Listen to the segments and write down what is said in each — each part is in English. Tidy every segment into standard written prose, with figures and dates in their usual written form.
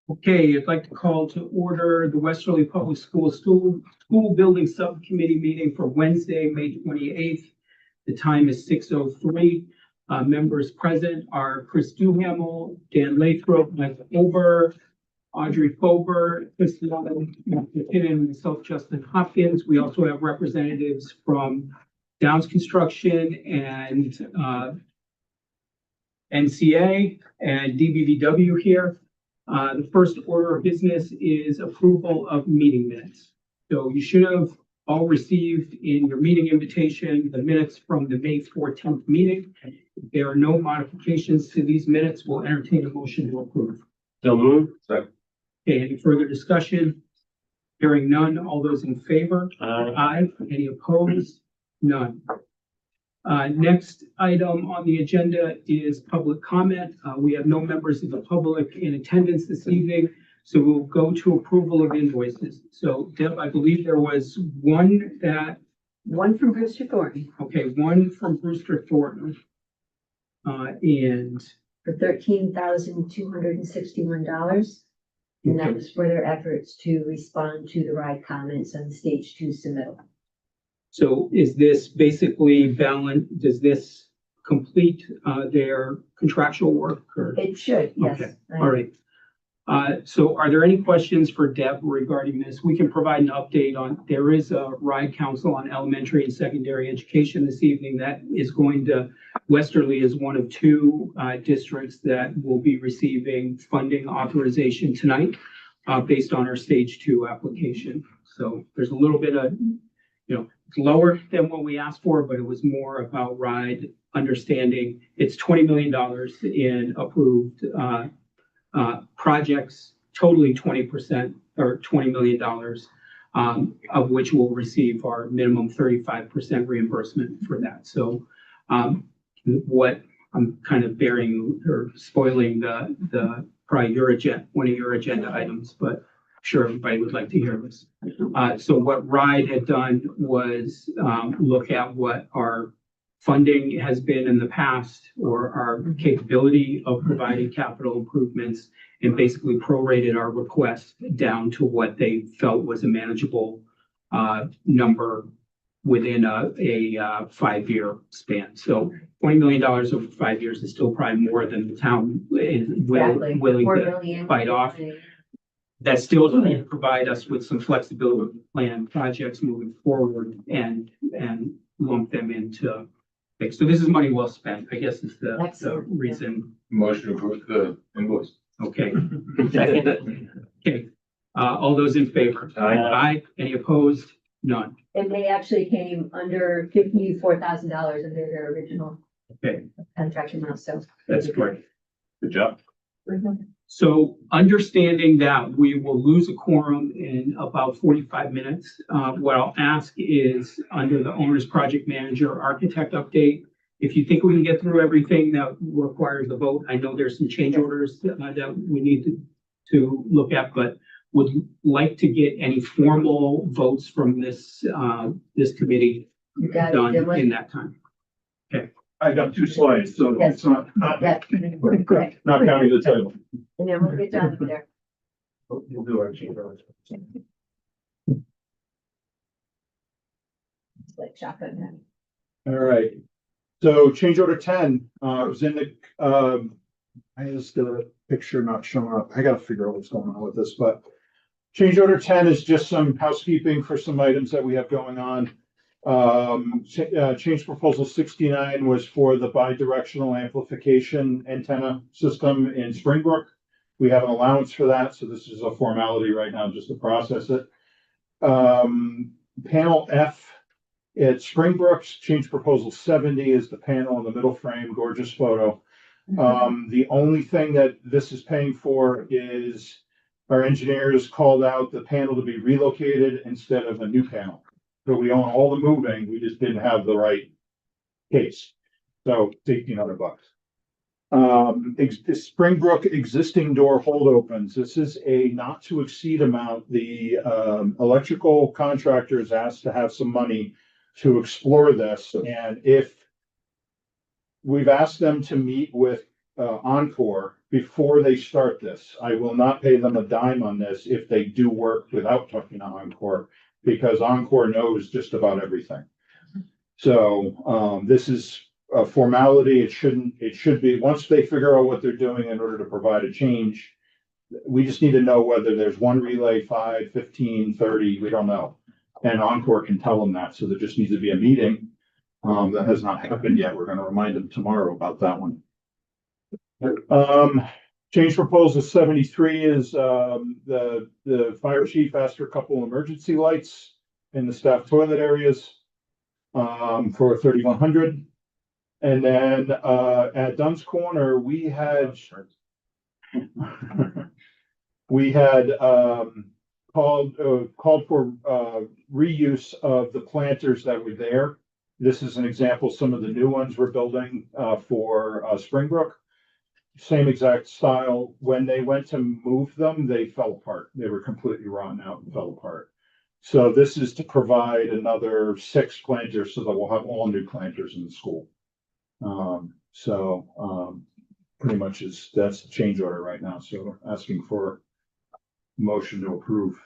Okay, I'd like to call to order the Westerly Public School Building Subcommittee meeting for Wednesday, May 28th. The time is 6:03. Members present are Chris Duhamel, Dan Lathrop, Michael Ober, Audrey Fober, Chris Levin, McKinnon, and myself, Justin Hopkins. We also have representatives from Downs Construction and NCA and DBVW here. The first order of business is approval of meeting minutes. So you should have all received in your meeting invitation the minutes from the May 14th meeting. If there are no modifications to these minutes, we'll entertain a motion to approve. So moved. Second. Okay, any further discussion? Hearing none, all those in favor? Aye. Any opposed? None. Next item on the agenda is public comment. We have no members of the public in attendance this evening, so we'll go to approval of invoices. So Deb, I believe there was one from Brewster Thornton one from Brewster Thornton. And for $13,261. And that was for their efforts to respond to the RIDE comments on the stage 2 submittal. so is this basically does this complete their contractual work or? It should, yes. Okay, all right. So are there any questions for Deb regarding this? We can provide an update on, there is a RIDE Council on Elementary and Secondary Education this evening that is going to, Westerly is one of 2 districts that will be receiving funding authorization tonight based on our stage 2 application. So there's a little bit of, it's lower than what we asked for, but it was more about RIDE understanding it's $20 million in approved projects, totally 20% or $20 million, of which we'll receive our minimum 35% reimbursement for that. So what I'm kind of bearing or spoiling the probably one of your agenda items, but I'm sure everybody would like to hear this. So what RIDE had done was look at what our funding has been in the past or our capability of providing capital improvements and basically prorated our request down to what they felt was a manageable number within a 5-year span. So $20 million over 5 years is still probably more than the town is willing to bite off. That still doesn't provide us with some flexibility to plan projects moving forward and lump them into. So this is money well spent, I guess is the reason. Motion to approve the invoice. Okay. Okay. All those in favor? Aye. Any opposed? None. And they actually came under $54,000 under their original contract amount, so. That's great. Good job. So understanding that we will lose a quorum in about 45 minutes, what I'll ask is under the owner's project manager architect update, if you think we can get through everything that requires a vote, I know there's some change orders that we need to look at, but would like to get any formal votes from this committee done in that time. Okay. I got 2 slides, so Yes. it's not Correct. counting the table. And then we'll get done there. We'll do our change orders. It's like shotgun heavy. All right, so change order 10 was in the, I just did a picture not showing up. I gotta figure out what's going on with this, but change order 10 is just some housekeeping for some items that we have going on. Change proposal 69 was for the bi-directional amplification antenna system in Springbrook. We have an allowance for that, so this is a formality right now just to process it. Panel F at Springbrook's change proposal 70 is the panel in the middle frame, gorgeous photo. The only thing that this is paying for is our engineers called out the panel to be relocated instead of a new panel. So we own all the moving, we just didn't have the right case. So $1,800. Springbrook existing door hold opens. This is a not to exceed amount. The electrical contractor is asked to have some money to explore this. And if we've asked them to meet with Encore before they start this. I will not pay them a dime on this if they do work without talking to Encore, because Encore knows just about everything. So, this is a formality. It should be, once they figure out what they're doing in order to provide a change, we just need to know whether there's one relay, 5, 15, 30, we don't know. And Encore can tell them that, so there just needs to be a meeting. That has not happened yet. We're gonna remind them tomorrow about that one. Change proposal 73 is, the fire chief asked for a couple emergency lights in the staff toilet areas, for 3,100. And then, at Dunn's Corner, we had called for reuse of the planters that were there. This is an example, some of the new ones we're building for Springbrook. Same exact style. When they went to move them, they fell apart. They were completely rotten out and fell apart. So this is to provide another 6 planters so that we'll have all new planters in the school. Pretty much that's the change order right now. So asking for motion to approve.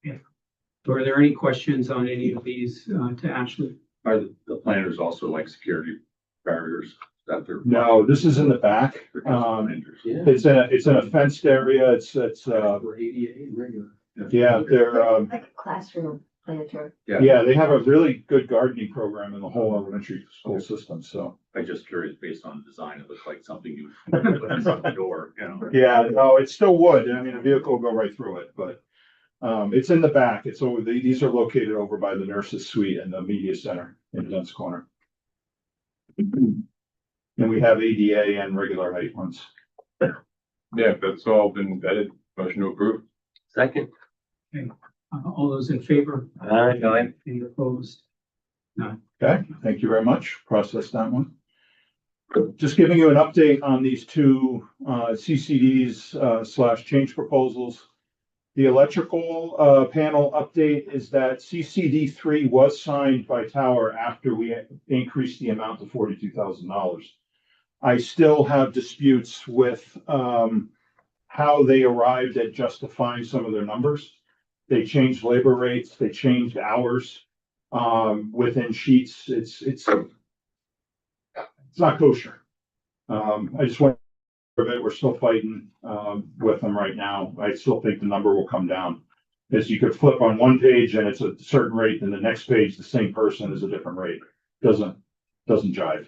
So are there any questions on any of these to Ashley? Are the planners also like security barriers that they're? No, this is in the back. It's in a fenced area. It's For ADA regular. yeah, they're Like a classroom planter. yeah, they have a really good gardening program in the whole elementary school system. So I'm just curious, based on design, it looks like something you put in front of the door, you know? yeah, no, it's still wood. I mean, a vehicle will go right through it, but it's in the back. It's over. These are located over by the nurses' suite and the media center in Dunn's Corner. And we have ADA and regular height ones. Yeah, that's all been vetted. Motion to approve. Second. All those in favor? Aye. Any opposed? Okay, thank you very much. Process that one. Just giving you an update on these two CCDs slash change proposals. The electrical panel update is that CCD 3 was signed by Tower after we increased the amount to $42,000. I still have disputes with how they arrived at justifying some of their numbers. They changed labor rates, they changed hours within sheets. It's not kosher. I just want it. We're still fighting with them right now. I still think the number will come down. As you could flip on one page and it's a certain rate, and the next page the same person is a different rate. Doesn't jive.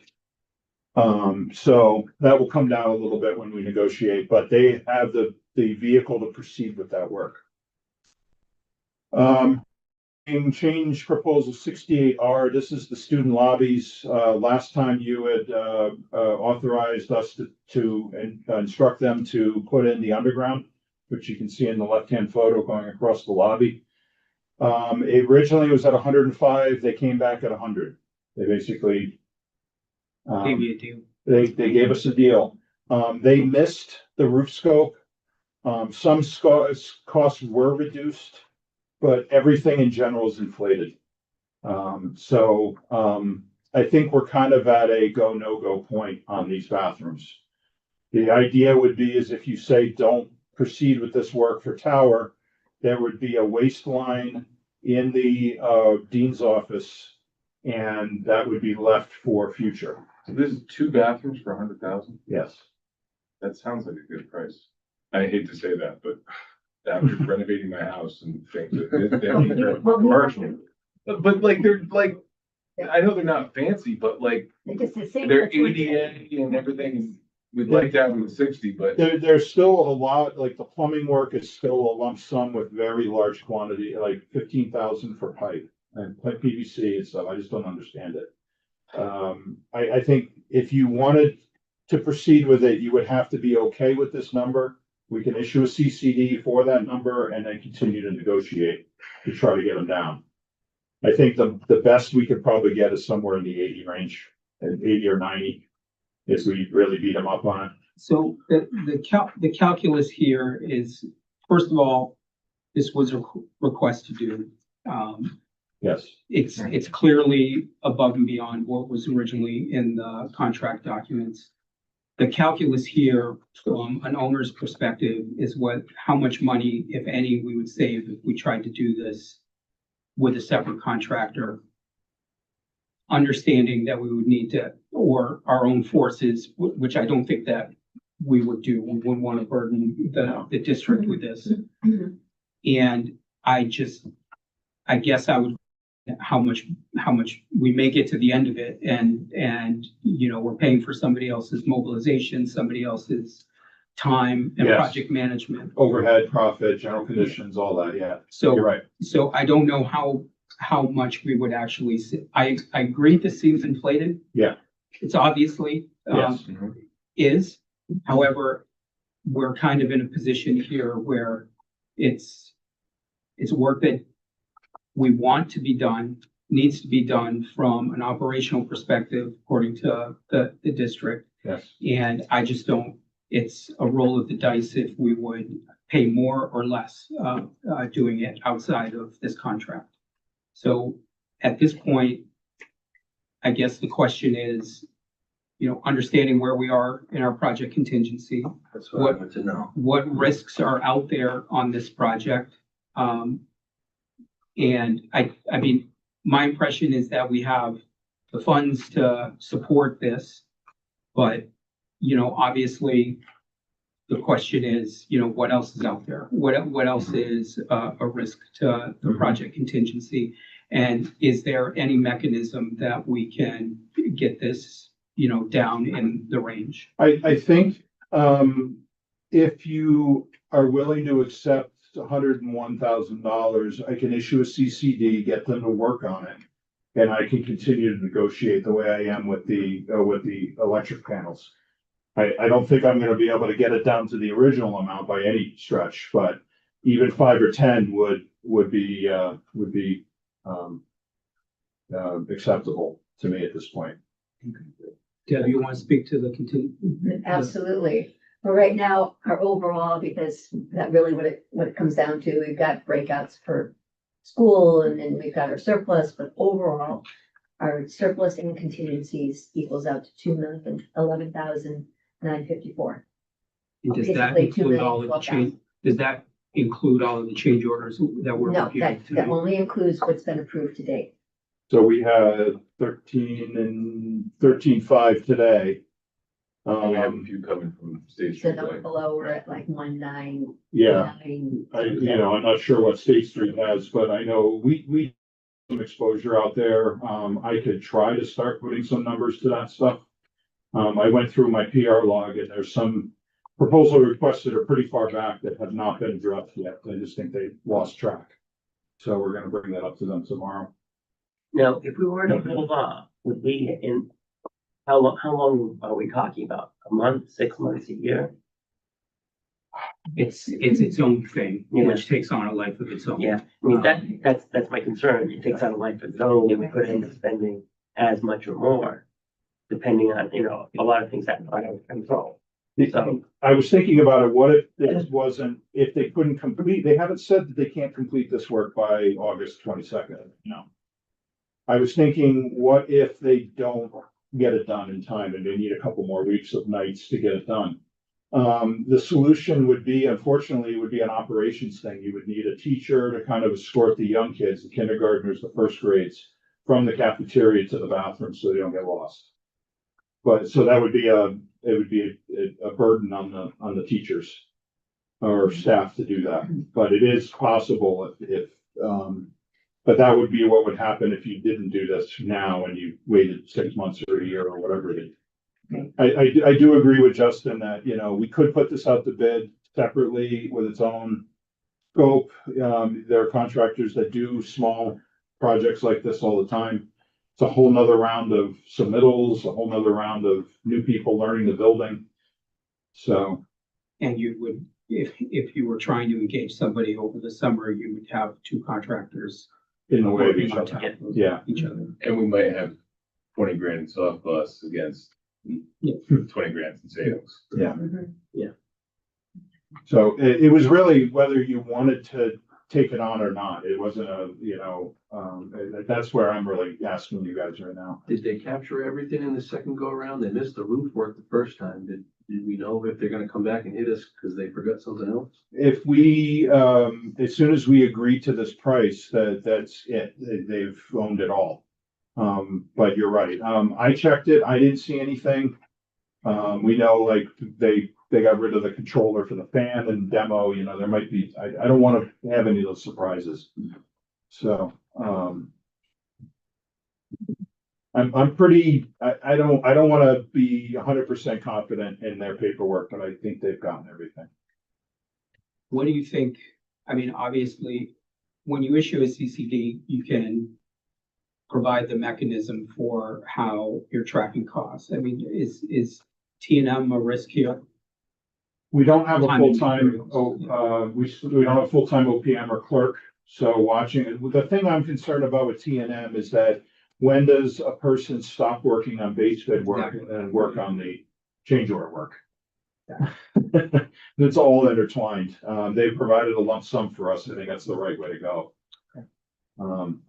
So that will come down a little bit when we negotiate, but they have the vehicle to proceed with that work. In change proposal 68R, this is the student lobbies. Last time you had authorized us to instruct them to put in the underground, which you can see in the left-hand photo going across the lobby. Originally it was at 105. They came back at 100. They basically Gave you a deal. they gave us a deal. They missed the roof scope. Some costs were reduced, but everything in general is inflated. I think we're kind of at a go, no go point on these bathrooms. The idea would be is if you say, don't proceed with this work for Tower, there would be a waste line in the dean's office, and that would be left for future. So this is 2 bathrooms for 100,000? Yes. That sounds like a good price. I hate to say that, but after renovating my house and things, they're commercial. But like, they're like, I know they're not fancy, but like, They're just the same. they're ADA and everything. We'd like to have them at 60, but There's still a lot, like the plumbing work is still a lump sum with very large quantity, like 15,000 for pipe and PVC and stuff. I just don't understand it. I think if you wanted to proceed with it, you would have to be okay with this number. We can issue a CCD for that number and then continue to negotiate to try to get them down. I think the best we could probably get is somewhere in the 80 range, 80 or 90, if we really beat them up on it. So the calculus here is, first of all, this was a request to do. Yes. It's clearly above and beyond what was originally in the contract documents. the calculus here from an owner's perspective is how much money, if any, we would save if we tried to do this with a separate contractor. Understanding that we would need to, or our own forces, which I don't think that we would do. We wouldn't want to burden the district with this. And I guess I would, how much we may get to the end of it and, you know, we're paying for somebody else's mobilization, somebody else's time and Yes. project management. Overhead, profit, general conditions, all that, yeah. So, You're right. so I don't know how much we would actually see. I agree this seems inflated. Yeah. It's obviously, Yes. is. However, we're kind of in a position here where it's work that we want to be done, needs to be done from an operational perspective, according to the district. Yes. And I just don't, it's a roll of the dice if we would pay more or less, doing it outside of this contract. So at this point, I guess the question is, you know, understanding where we are in our project contingency. That's what I want to know. What risks are out there on this project? And I mean, my impression is that we have the funds to support this, but, you know, obviously the question is, you know, what else is out there? What else is a risk to the project contingency? And is there any mechanism that we can get this, you know, down in the range? I think, if you are willing to accept $101,000, I can issue a CCD, get them to work on it. And I can continue to negotiate the way I am with the electric panels. I don't think I'm gonna be able to get it down to the original amount by any stretch, but even 5 or 10 would be acceptable to me at this point. Deb, you want to speak to the Absolutely. But right now, our overall, because that really what it comes down to, we've got breakouts for school and then we've got our surplus, but overall, our surplus and contingencies equals out to $2,011,954. Does that Basically, include all of the change? Does that include all of the change orders that we're No, reviewing that tonight? only includes what's been approved to date. So we had 13.5 today. And we have a few coming from State The Street. number right? below, we're at like 1,999. Yeah, I'm not sure what State Street has, but I know we some exposure out there. I could try to start putting some numbers to that stuff. I went through my PR log and there's some proposal requests that are pretty far back that have not been addressed yet. I just think they lost track. So we're gonna bring that up to them tomorrow. Now, if we were to hold off, would we in, how long are we talking about? A month, 6 months, a year? It's its own thing, Yeah. which takes on a life of its own. Yeah, I mean, that's my concern. It takes out a life of its own, and we could end up spending as much or more, depending on, you know, a lot of things that are out of control. So, I was thinking about it, what if this wasn't, if they couldn't complete, they haven't said that they can't complete this work by August 22nd, no. I was thinking, what if they don't get it done in time and they need a couple more weeks of nights to get it done? The solution would be, unfortunately, would be an operations thing. You would need a teacher to kind of escort the young kids, the kindergartners, the first grades, from the cafeteria to the bathroom so they don't get lost. But, so that would be a burden on the teachers or staff to do that. But it is possible but that would be what would happen if you didn't do this now and you waited 6 months or a year or whatever it is. I do agree with Justin that, you know, we could put this out to bid separately with its own scope. There are contractors that do small projects like this all the time. It's a whole nother round of submittals, a whole nother round of new people learning the building. So, And you would, if you were trying to engage somebody over the summer, you would have two contractors in the way of working each on other. top of Yeah. each other. And we might have 20 grand in surplus against Yeah. 20 grand in savings. Yeah. Mhm. So it was really whether you wanted to take it on or not. It wasn't that's where I'm really asking you guys right now. Did they capture everything in the second go around? They missed the roof work the first time. Did we know if they're gonna come back and hit us because they forgot something else? If we, as soon as we agree to this price, that's it. They've owned it all. But you're right. I checked it. I didn't see anything. We know like they got rid of the controller for the fan and demo, there might be, I don't want to have any of those surprises. So, I'm pretty, I don't want to be 100% confident in their paperwork, but I think they've gotten everything. What do you think? I mean, obviously, when you issue a CCD, you can provide the mechanism for how you're tracking costs. I mean, is T&M a risk here? We don't have a Time and full-time, materials. we don't have a full-time OPM or clerk. So the thing I'm concerned about with T&M is that when does a person stop working on base bid work and work on the change order work? It's all intertwined. They provided a lump sum for us. I think that's the right way to go.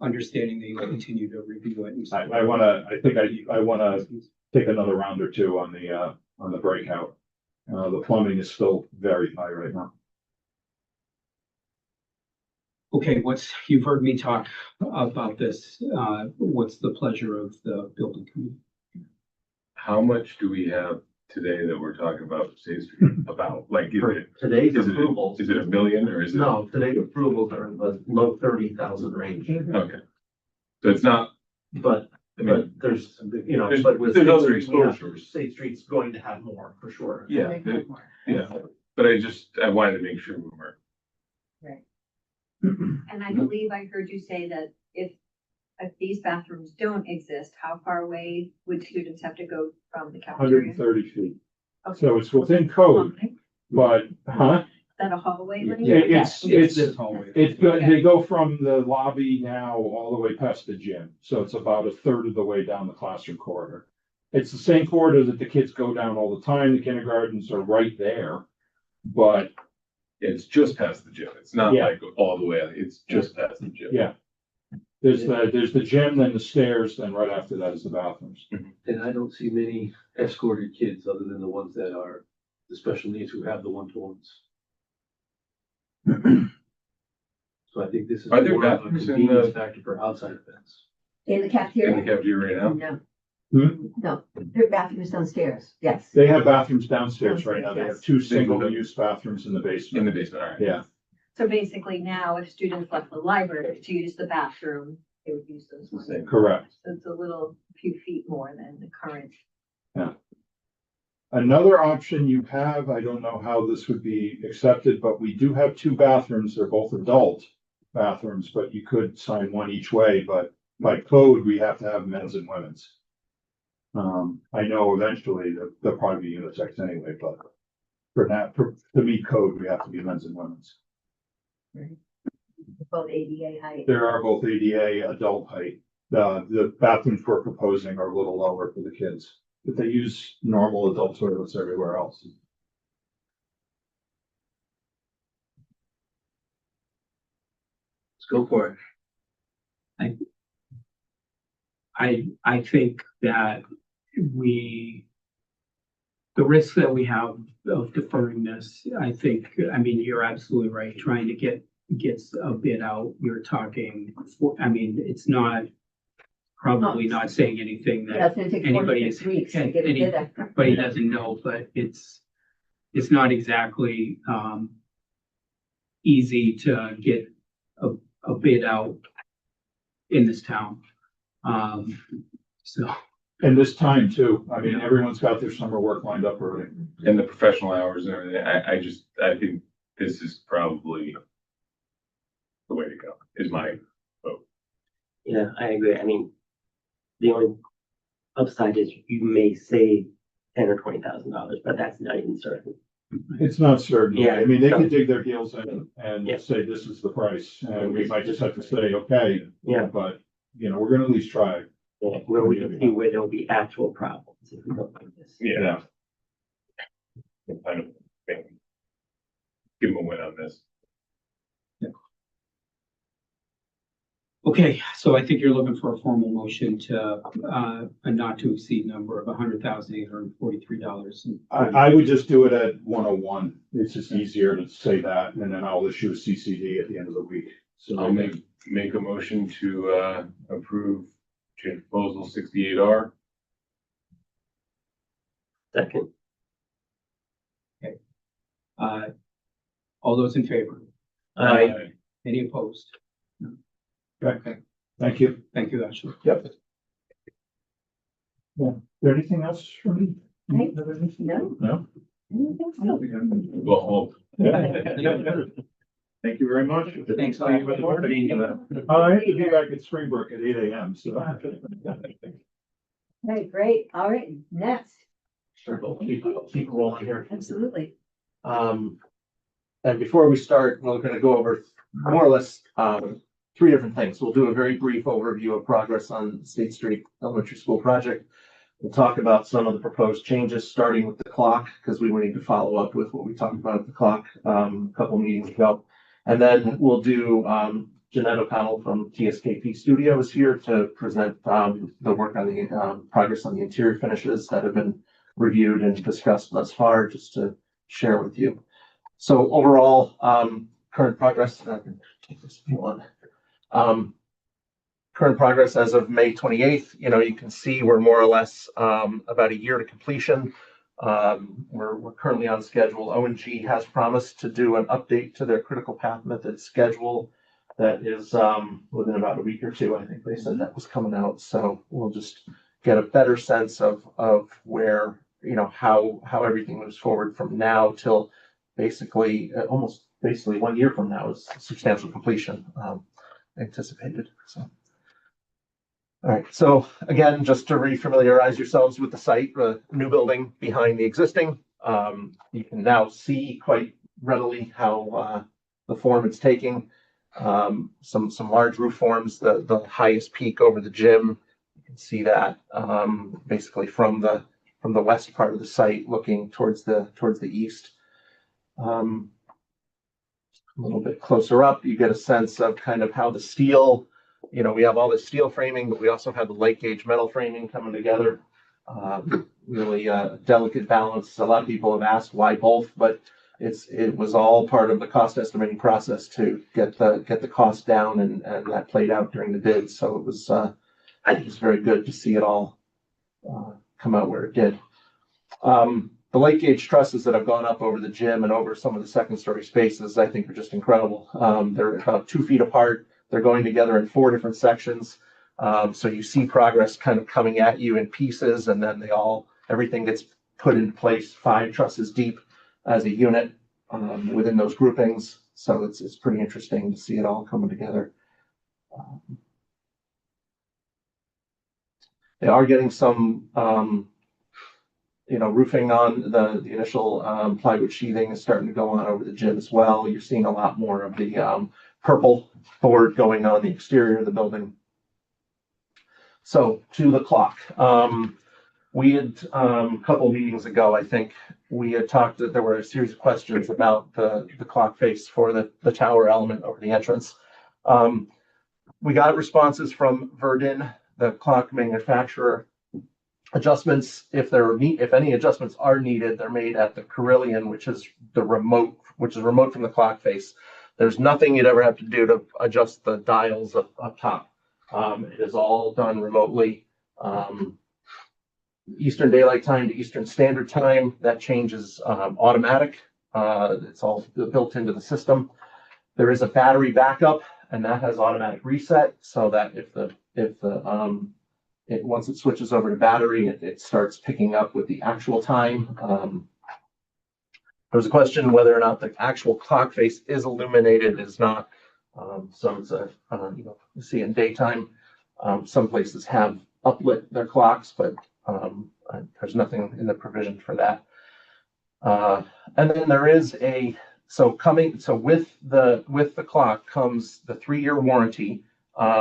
Understanding that you continue to review it. I wanna take another round or two on the breakout. The plumbing is still very high right now. Okay, you've heard me talk about this. What's the pleasure of the building committee? How much do we have today that we're talking about State Street about? Like, Today's is approvals. it a million or is it? No, today's approvals are in the low 30,000 range, Okay. So it's not, but, I mean, but there's, there's- but with. there's State other Street, yeah, exposures. State Street's going to have more for sure. yeah, yeah, but I wanted to make sure we were. And I believe I heard you say that if these bathrooms don't exist, how far away would students have to go from the cafeteria? 130 feet. Okay. So it's within code, but, Is that a hallway? lane? It's this hallway. It's good. They go from the lobby now all the way past the gym. So it's about a third of the way down the classroom corridor. It's the same corridor that the kids go down all the time. The kindergartens are right there. But It's just past the gym. It's not Yeah. like all the way, it's just past the gym. yeah, there's the gym, then the stairs, then right after that is the bathrooms. And I don't see many escorted kids other than the ones that are the special needs who have the one-to-ones. So I think this is Are there more of a bathrooms in convenience the- factor for outside events. In the In the cafeteria? cafeteria right now? No. Hmm? No, there are bathrooms downstairs, yes. They have bathrooms downstairs right now. They have Yes. two single-use bathrooms in the In the basement. basement, all right. Yeah, So basically now, if students left the library to use the bathroom, they would use those ones. Same. correct. So it's a few feet more than the current. Another option you have, I don't know how this would be accepted, but we do have two bathrooms. They're both adult bathrooms, but you could sign one each way, but by code, we have to have men's and women's. I know eventually they'll probably be unisex anyway, but for now, to meet code, we have to be men's and women's. Both ADA height. There are both ADA adult height. The bathrooms we're proposing are a little lower for the kids, but they use normal adult toilets everywhere else. Let's go for it. I think that the risk that we have of deferring this, I mean, you're absolutely right, trying to get a bid out, you're talking, it's not, probably not saying anything Yeah, that it's gonna take anybody 46 is, weeks to get a bid out. anybody doesn't know, but it's not exactly, easy to get a bid out in this town. So, And this time too, I mean, everyone's got their summer work lined up already. And the professional hours and everything, I think this is probably the way to go, is my vote. Yeah, I agree. I mean, the only upside is you may save $10,000 or $20,000, but that's not even certain. It's not certain. Yeah. I mean, they could dig their heels in and Yeah. say, this is the price, and we might just have to say, okay. Yeah. But, we're gonna at least try. Yeah, where we can see where there'll be actual problems if we don't like this. Yeah. I don't think, give them a win on this. Okay, so I think you're looking for a formal motion to, a not to exceed number of $100,843. I would just do it at 101. It's just easier to say that, and then I'll issue a CCD at the end of the week. So I'll make a motion to, approve change proposal 68R. Second. All those in favor? Aye. Any opposed? Okay, thank you. Thank you, Ashley. Yep. Yeah, is there anything else from me? Right. No? No? I don't think so. Well, hold. Thank you very much. Thanks. I have to be back at Springbrook at 8 a.m. So. Okay, great. All right, next. Sure, we'll keep rolling here. Absolutely. And before we start, we're gonna go over more or less, three different things. We'll do a very brief overview of progress on State Street Elementary School project. We'll talk about some of the proposed changes, starting with the clock, because we need to follow up with what we talked about at the clock, a couple meetings ago. And then we'll do, Jeanette O'Connell from TSKP Studios here to present, the work on the, progress on the interior finishes that have been reviewed and discussed thus far, just to share with you. So overall, current progress, I can take this if you want. Current progress as of May 28th, you can see we're more or less about a year to completion. We're currently on schedule. O&G has promised to do an update to their critical path method schedule that is within about a week or two. I think they said that was coming out. So we'll just get a better sense of where, how everything moves forward from now till basically almost 1 year from now is substantial completion anticipated. So. All right, so again, just to refamiliarize yourselves with the site, the new building behind the existing, you can now see quite readily how the form it's taking. Some large roof forms, the highest peak over the gym. You can see that basically from the west part of the site, looking towards the east. A little bit closer up, you get a sense of kind of how the steel. We have all this steel framing, but we also have the light gauge metal framing coming together. Really a delicate balance. A lot of people have asked why both, but it was all part of the cost estimating process to get the cost down, and that played out during the bid. So it was I think it's very good to see it all come out where it did. The light gauge trusses that have gone up over the gym and over some of the second story spaces, I think are just incredible. They're about 2 feet apart. They're going together in 4 different sections. So you see progress kind of coming at you in pieces, and then everything gets put into place 5 trusses deep as a unit within those groupings. So it's pretty interesting to see it all coming together. They are getting some, roofing on the initial plywood sheathing is starting to go on over the gym as well. You're seeing a lot more of the purple board going on the exterior of the building. So to the clock. We had a couple meetings ago, I think, we had talked that there were a series of questions about the clock face for the tower element over the entrance. We got responses from Verdin, the clock manufacturer. Adjustments, if any adjustments are needed, they're made at the Carillon, which is remote from the clock face. There's nothing you'd ever have to do to adjust the dials up top. It is all done remotely. Eastern Daylight Time to Eastern Standard Time, that changes automatic. It's all built into the system. There is a battery backup, and that has automatic reset, so that once it switches over to battery, it starts picking up with the actual time. There was a question whether or not the actual clock face is illuminated. It is not. So it's you see in daytime. Some places have uplit their clocks, but there's nothing in the provision for that. And then there is with the clock comes the 3-year warranty,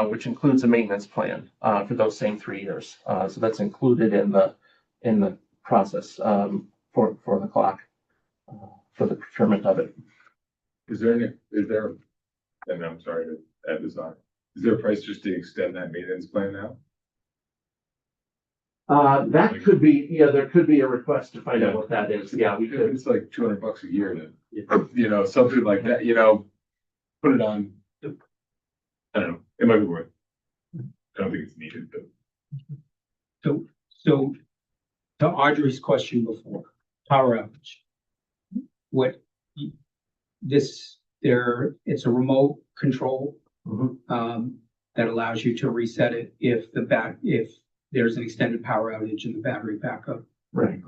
which includes a maintenance plan for those same 3 years. So that's included in the process for the clock, for the procurement of it. Is there, and I'm sorry to add this on, Is there a price just to extend that maintenance plan now? That could be, yeah, there could be a request to find out what that is. Yeah, we could. It's like $200 a year to, you know, something like that, you know, put it on. I don't know, it might be worth. I don't think it's needed, but. So to Audrey's question before, power outage. It's a remote control, that allows you to reset it if there's an extended power outage and the battery backup. Right.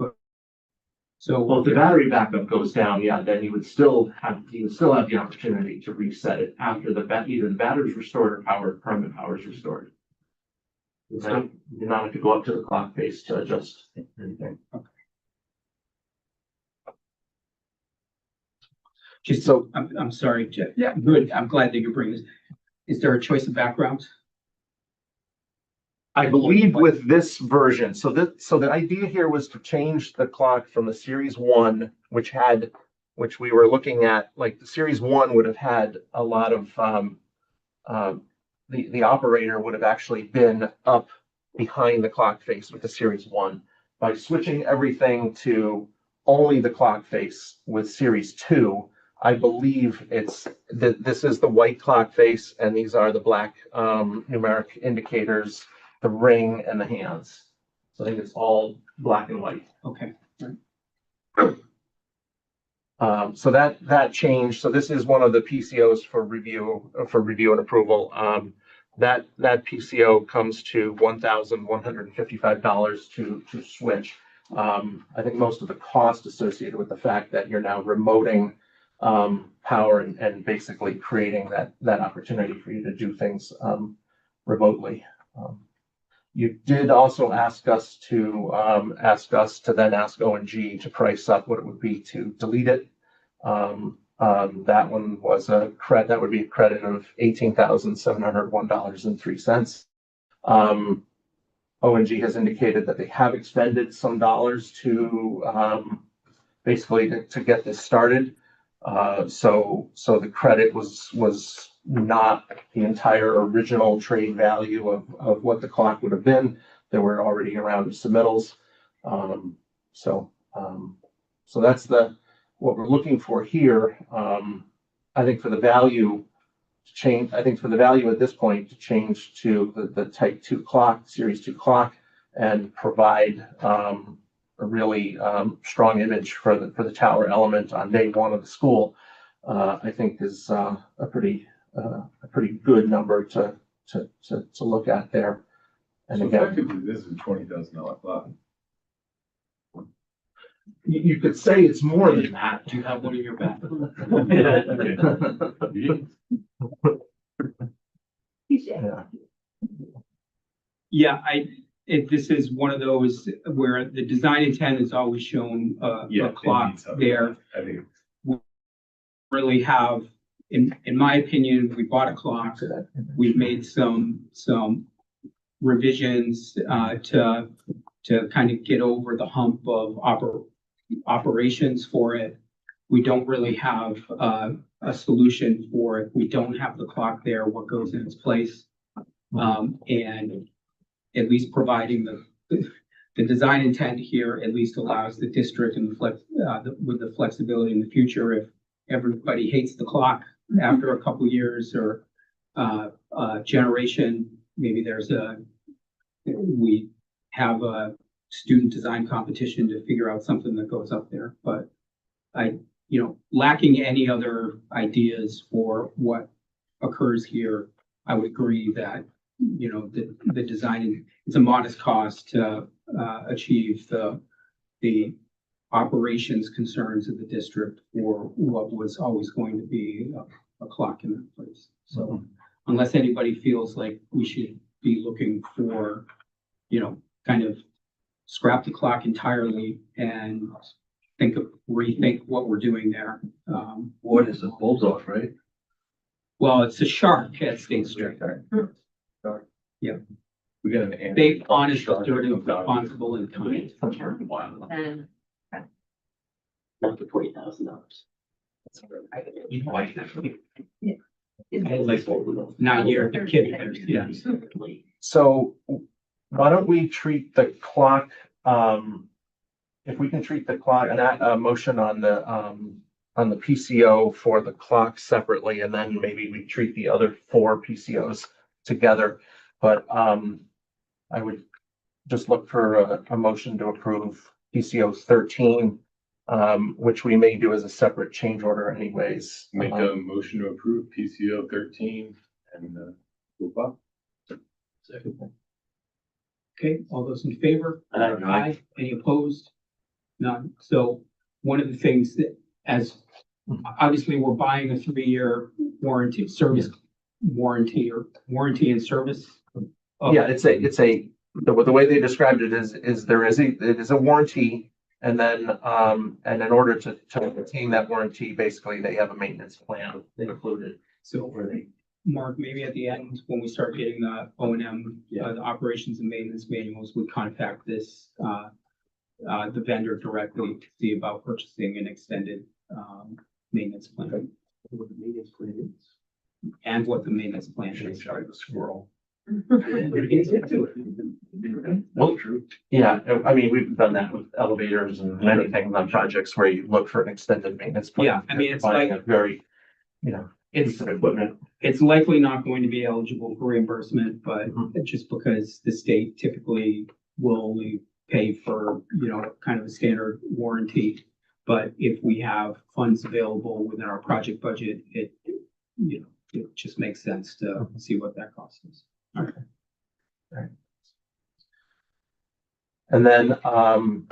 So. Well, if the battery backup goes down, yeah, then you would still have the opportunity to reset it after either the battery's restored or permanent power is restored. You do not have to go up to the clock face to adjust anything. Just so, I'm sorry, Jeff. Yeah, good. I'm glad that you bring this. Is there a choice of backgrounds? I believe with this version, so the idea here was to change the clock from the Series 1, which we were looking at, like the Series 1 would have had a lot of, the operator would have actually been up behind the clock face with the Series 1. By switching everything to only the clock face with Series 2, I believe this is the white clock face, and these are the black numeric indicators, the ring and the hands. So I think it's all black and white. Okay. So that changed. So this is one of the PCOs for review and approval. That PCO comes to $1,155 to switch. I think most of the cost associated with the fact that you're now remoting power and basically creating that opportunity for you to do things remotely. You did also ask us to then ask O&G to price up what it would be to delete it. That one was that would be a credit of $18,701.03. O&G has indicated that they have expended some dollars to basically to get this started. So the credit was not the entire original trade value of what the clock would have been. There were already a round of submittals. So that's what we're looking for here. I think for the value at this point to change to the Type 2 clock, Series 2 clock, and provide a really strong image for the tower element on day one of the school, I think is a pretty good number to look at there. And So again, effectively, this is a $20,000 clock. you could say it's more than that. Do you have one in your back? Yeah. Yeah, this is one of those where the design intent is always shown a clock there. I think Really have, in my opinion, we bought a clock. We've made some revisions to kind of get over the hump of operations for it. We don't really have a solution for it. We don't have the clock there, what goes in its place. And at least providing the design intent here at least allows the district and with the flexibility in the future, if everybody hates the clock after a couple years or generation, maybe we have a student design competition to figure out something that goes up there. But lacking any other ideas for what occurs here, I would agree that, the design, it's a modest cost to achieve the operations concerns of the district for what was always going to be a clock in that place. So unless anybody feels like we should be looking for, kind of scrap the clock entirely and rethink what we're doing there. What is a bulldog, right? Well, it's a shark at State Street. Yeah. we got an answer. They honest, dirty, responsible, and kind. Wow. And Not for $20,000. Not you're kidding, yeah. So why don't we treat the clock, if we can treat the clock, a motion on the PCO for the clock separately, and then maybe we treat the other 4 PCOs together. But, I would just look for a motion to approve PCO 13, which we may do as a separate change order anyways. Make a motion to approve PCO 13 and, move up. Okay, all those in favor? Aye. Any opposed? None. So one of the things that, as obviously we're buying a 3-year warranty, service warranty or warranty and service. Yeah, the way they described it is it is a warranty. And then, and in order to obtain that warranty, basically they have a maintenance plan included. So Mark, maybe at the end, when we start getting the O&M, the operations and maintenance manuals, we contact this, the vendor directly to see about purchasing an extended, maintenance plan. What the maintenance plan is. And what the maintenance plan Should is. try the squirrel. Well, yeah, I mean, we've done that with elevators and many things on projects where you look for an extended maintenance plan. Yeah, I mean, it's Buying like- a very, piece of equipment. It's likely not going to be eligible for reimbursement, but just because the state typically will only pay for, kind of a standard warranty. But if we have funds available within our project budget, it just makes sense to see what that cost is. And then,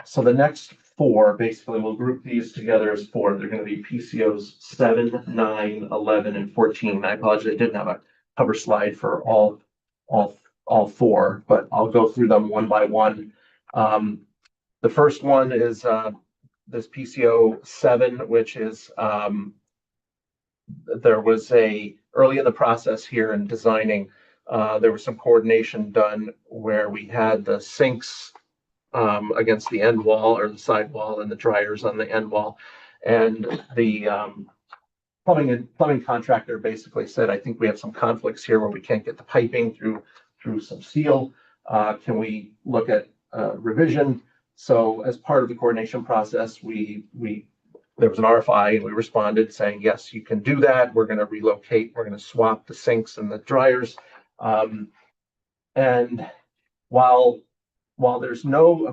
so the next 4, basically, we'll group these together as 4. They're gonna be PCOs 7, 9, 11, and 14. I apologize, I didn't have a cover slide for all 4, but I'll go through them one by one. The first one is, this PCO 7, which is, there was early in the process here in designing, there was some coordination done where we had the sinks against the end wall or the side wall and the dryers on the end wall. And the plumbing contractor basically said, I think we have some conflicts here where we can't get the piping through some steel. Can we look at revision? So as part of the coordination process, there was an RFI and we responded saying, yes, you can do that. We're going to relocate. We're going to swap the sinks and the dryers. And while there's no other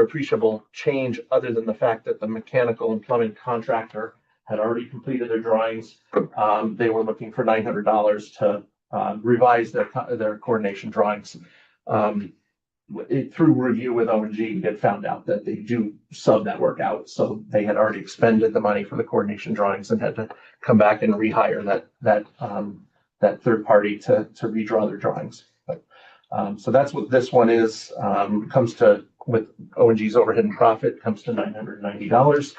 appreciable change other than the fact that the mechanical and plumbing contractor had already completed their drawings, they were looking for $900 to revise their coordination drawings. Through review with O&G, we had found out that they do sub that work out. So they had already expended the money for the coordination drawings and had to come back and rehire that third party to redraw their drawings. So that's what this one is. Comes to, with O&G's overhead and profit, comes to $990.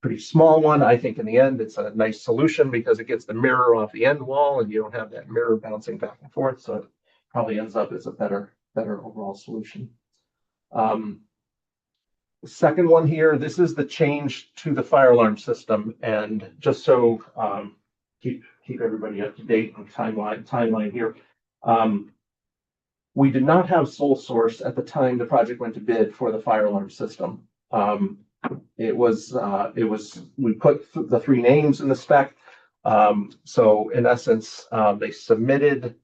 Pretty small one. I think in the end, it's a nice solution because it gets the mirror off the end wall and you don't have that mirror bouncing back and forth. So it probably ends up as a better overall solution. The second one here, this is the change to the fire alarm system. And just so keep everybody up to date on timeline here. We did not have sole source at the time the project went to bid for the fire alarm system. We put the 3 names in the spec. So in essence, they submitted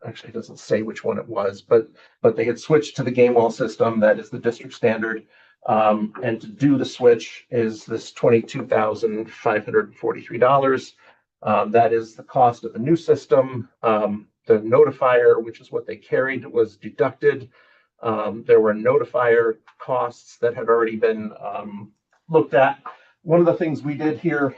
actually it doesn't say which one it was, but they had switched to the game wall system. That is the district standard. And to do the switch is this $22,543. That is the cost of the new system. The notifier, which is what they carried, was deducted. There were notifier costs that had already been looked at. One of the things we did here,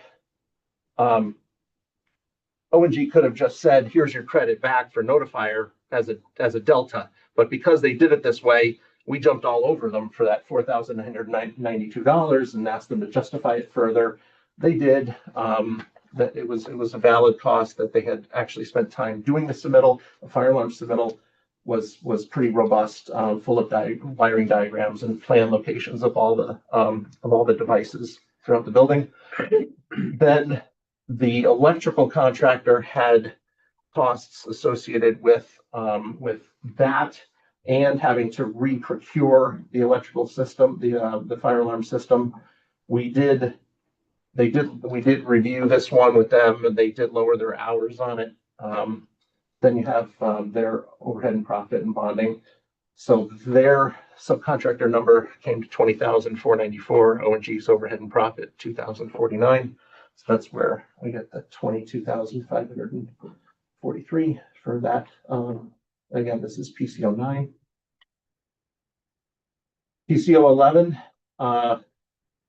O&G could have just said, here's your credit back for notifier as a delta. But because they did it this way, we jumped all over them for that $4,992 and asked them to justify it further. They did. That it was a valid cost, that they had actually spent time doing the submittal, a fire alarm submittal. was pretty robust, full of wiring diagrams and plan locations of all the devices throughout the building. Then the electrical contractor had costs associated with that and having to re-procure the electrical system, the fire alarm system. We did review this one with them, and they did lower their hours on it. Then you have their overhead and profit and bonding. So their subcontractor number came to 20,494. O&G's overhead and profit 2,049. So that's where we get the 22,543 for that. Again, this is PCO 9. PCO 11.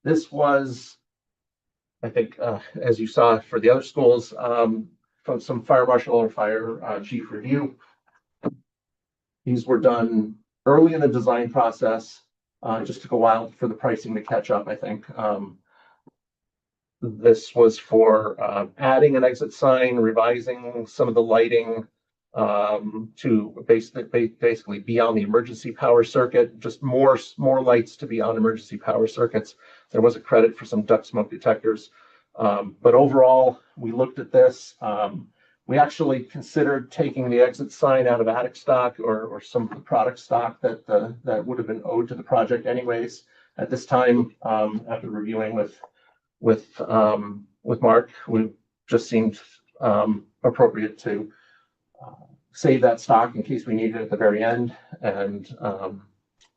This was, I think, as you saw for the other schools, from some fire marshal or fire chief review. These were done early in the design process. Just took a while for the pricing to catch up, I think. This was for adding an exit sign, revising some of the lighting to basically be on the emergency power circuit, just more lights to be on emergency power circuits. There was a credit for some duct smoke detectors. But overall, we looked at this. We actually considered taking the exit sign out of attic stock or some of the product stock that would have been owed to the project anyways. At this time, after reviewing with Mark, we just seemed appropriate to save that stock in case we need it at the very end and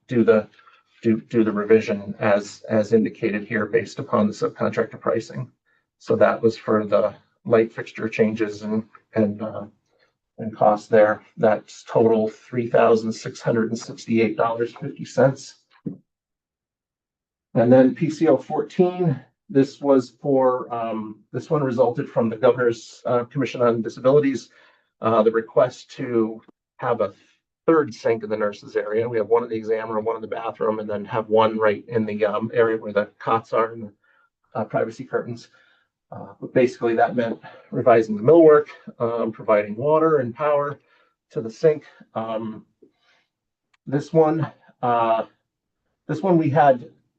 do the revision as indicated here based upon the subcontractor pricing. So that was for the light fixture changes and cost there. That's total $3,668.50. And then PCO 14, this was for, this one resulted from the Governor's Commission on Disabilities, the request to have a third sink in the nurses area. We have one in the exam room, one in the bathroom, and then have one right in the area where the cots are and the privacy curtains. But basically that meant revising the millwork, providing water and power to the sink. This one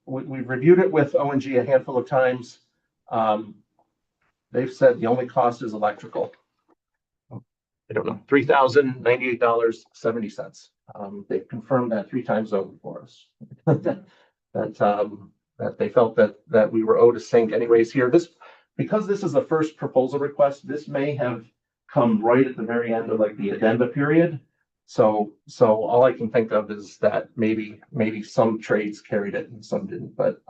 we've reviewed it with O&G a handful of times. They've said the only cost is electrical. I don't know, $3,098.70. They've confirmed that 3 times over for us. that they felt that we were owed a sink anyways here. Because this is the first proposal request, this may have come right at the very end of like the addenda period. So all I can think of is that maybe some trades carried it and some didn't, but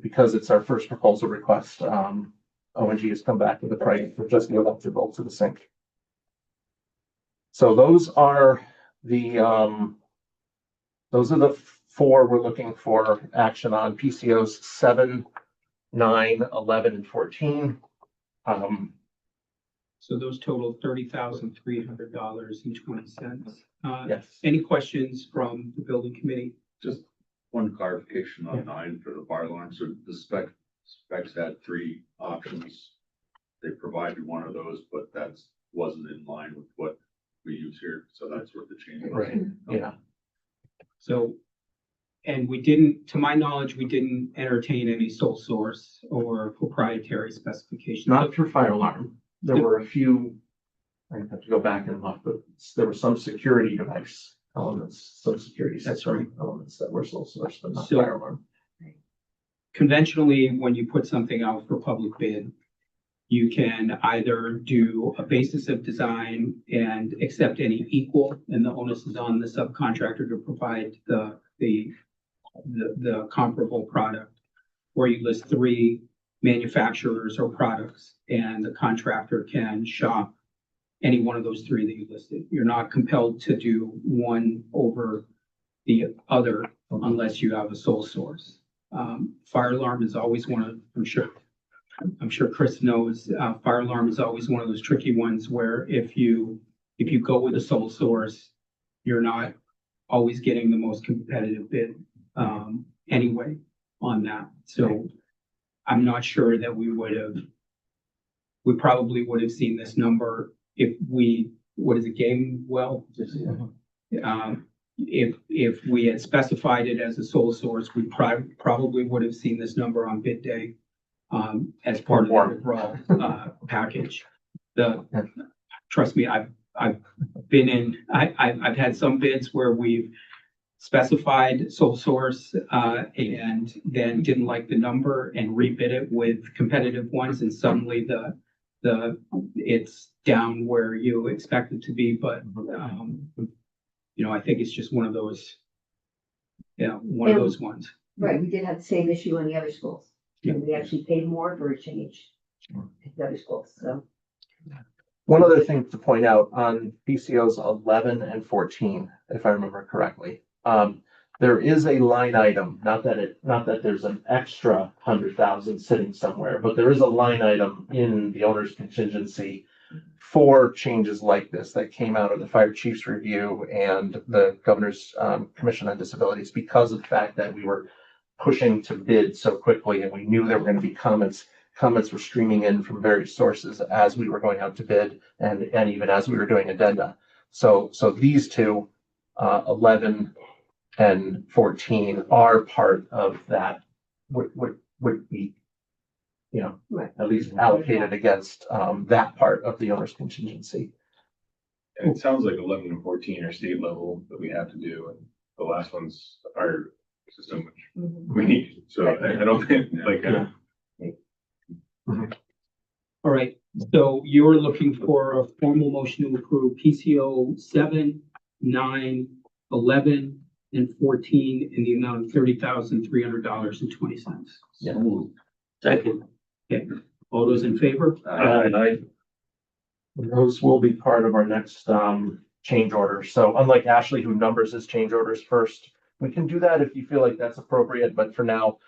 because it's our first proposal request, O&G has come back with the price for just the electrical to the sink. So those are the 4 we're looking for action on: PCOs 7, 9, 11, and 14. So those total $30,300.20. Yes. Any questions from the building committee? Just one clarification on 9 for the fire alarm. So the specs had 3 options. They provided one of those, but that wasn't in line with what we use here. So that's what the change was. Right. Yeah. So, and we didn't, to my knowledge, we didn't entertain any sole source or proprietary specifications. Not for fire alarm. There were a few, I have to go back and look, but there were some security device elements, some security system elements that were sole source, but not fire alarm. Conventionally, when you put something out for public bid, you can either do a basis of design and accept any equal, and the onus is on the subcontractor to provide the comparable product, or you list 3 manufacturers or products, and the contractor can shop any one of those 3 that you listed. You're not compelled to do one over the other unless you have a sole source. Fire alarm is always one of, I'm sure Chris knows, fire alarm is always one of those tricky ones where if you go with a sole source, you're not always getting the most competitive bid anyway on that. So I'm not sure that we probably would have seen this number if we what is it, game well? If we had specified it as a sole source, we probably would have seen this number on bid day as part of the overall package. Trust me, I've been in, I've had some bids where we've specified sole source and then didn't like the number and rebid it with competitive ones, and suddenly it's down where you expect it to be, but I think it's just one of those, one of those ones. Right, we did have the same issue in the other schools. And we actually paid more for a change in the other schools, so. One other thing to point out on PCOs 11 and 14, if I remember correctly, there is a line item, not that there's an extra 100,000 sitting somewhere, but there is a line item in the owner's contingency for changes like this that came out of the fire chief's review and the governor's commission on disabilities, because of the fact that we were pushing to bid so quickly and we knew there were going to be comments. Comments were streaming in from various sources as we were going out to bid and even as we were doing addenda. So these two, 11 and 14, are part of that, would be, Right. at least allocated against that part of the owner's contingency. And it sounds like 11 and 14 are state level that we have to do, and the last one's the fire system, which we need. So I don't think All right, so you're looking for a formal motion to approve PCO 7, 9, 11, and 14 in the amount of $30,300.20. Yeah. Second. Okay, all those in favor? Those will be part of our next change order. So unlike Ashley, who numbers his change orders first, we can do that if you feel like that's appropriate. But for now,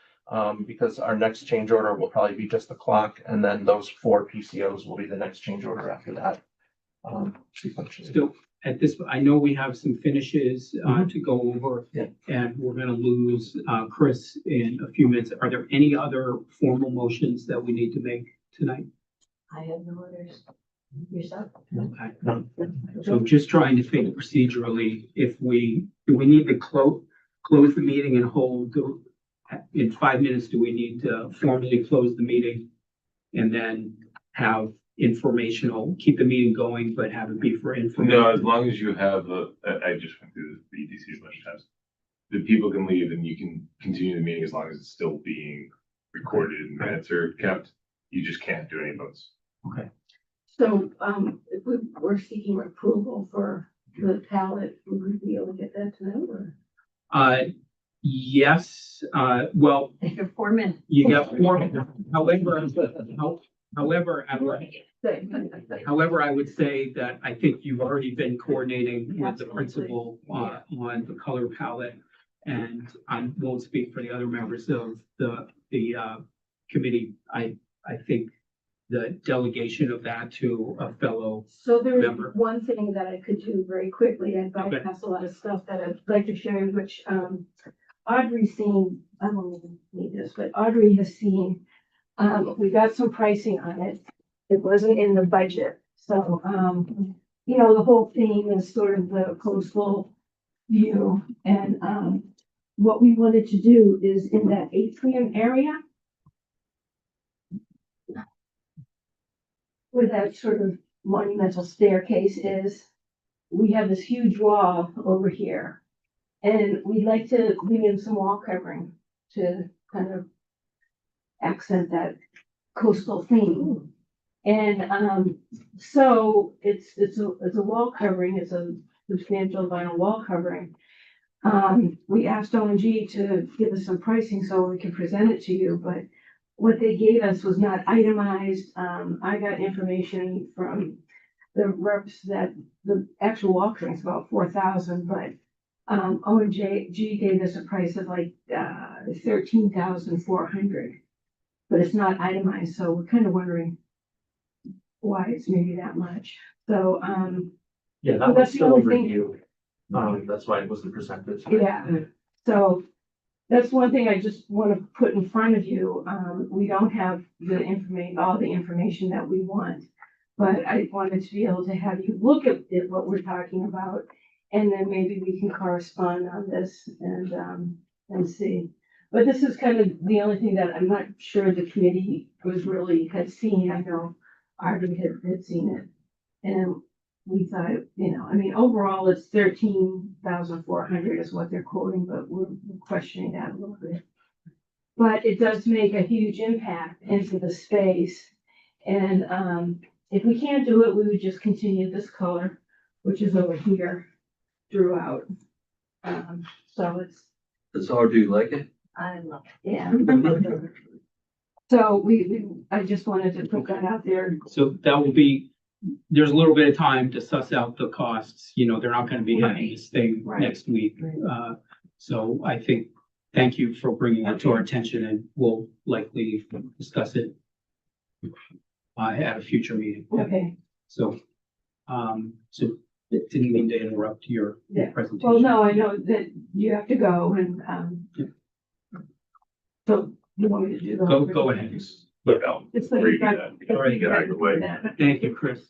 because our next change order will probably be just the clock, and then those 4 PCOs will be the next change order after that. So at this, I know we have some finishes to go over, and we're gonna lose Chris in a few minutes. Are there any other formal motions that we need to make tonight? I have no others. Yourself? Okay. So I'm just trying to think procedurally, do we need to close the meeting and hold in 5 minutes? Do we need to formally close the meeting and then have informational, keep the meeting going, but have it be for information? no, as long as you have I just went through the EDC a bunch of times. The people can leave and you can continue the meeting as long as it's still being recorded and minutes are kept. You just can't do any votes. Okay. So, if we were seeking approval for the pallet, would we be able to get that tonight or? Yes, well, You're 4 minutes. you got 4 minutes. However, I would say that I think you've already been coordinating with the principal on the color palette. And I won't speak for the other members of the committee. I think the delegation of that to a fellow. So there is Member. one thing that I could do very quickly. I've bypassed a lot of stuff that I'd like to share, which, Audrey's seen, I don't even need this, but Audrey has seen, we got some pricing on it. It wasn't in the budget. So, the whole theme is sort of the coastal view. And, what we wanted to do is in that atrium area, where that sort of monumental staircase is, we have this huge wall over here. And we'd like to bring in some wall covering to kind of accent that coastal theme. And so it's a wall covering, it's a substantial vinyl wall covering. We asked O&G to give us some pricing so we can present it to you, but what they gave us was not itemized. I got information from the reps that the actual wall covering is about 4,000, but O&G gave us a price of like 13,400, but it's not itemized. So we're kind of wondering why it's maybe that much. So Yeah, that so was that's the still a only thing. review. That's why it wasn't presented. Yeah, so that's one thing I just want to put in front of you. We don't have the information, all the information that we want. But I wanted to be able to have you look at what we're talking about, and then maybe we can correspond on this and see. But this is kind of the only thing that I'm not sure the committee had seen. I know Artie had seen it. And we thought, I mean, overall it's 13,400 is what they're quoting, but we're questioning that a little bit. But it does make a huge impact into the space. And if we can't do it, we would just continue this color, which is over here throughout. So That's all, do you like it? I love yeah. So I just wanted to put that out there. So that will be, there's a little bit of time to suss out the costs, they're not gonna be having this thing Right. next week. So I think, thank you for bringing it to our attention, and we'll likely discuss it at a future meeting. Okay. So, so it didn't mean to interrupt your Yeah. presentation. Well, no, I know that you have to go and, so you want me to do the. whole Go ahead. presentation? But no, Just like Read you got- that. All right, you get out of the got way. that. Thank you, Chris.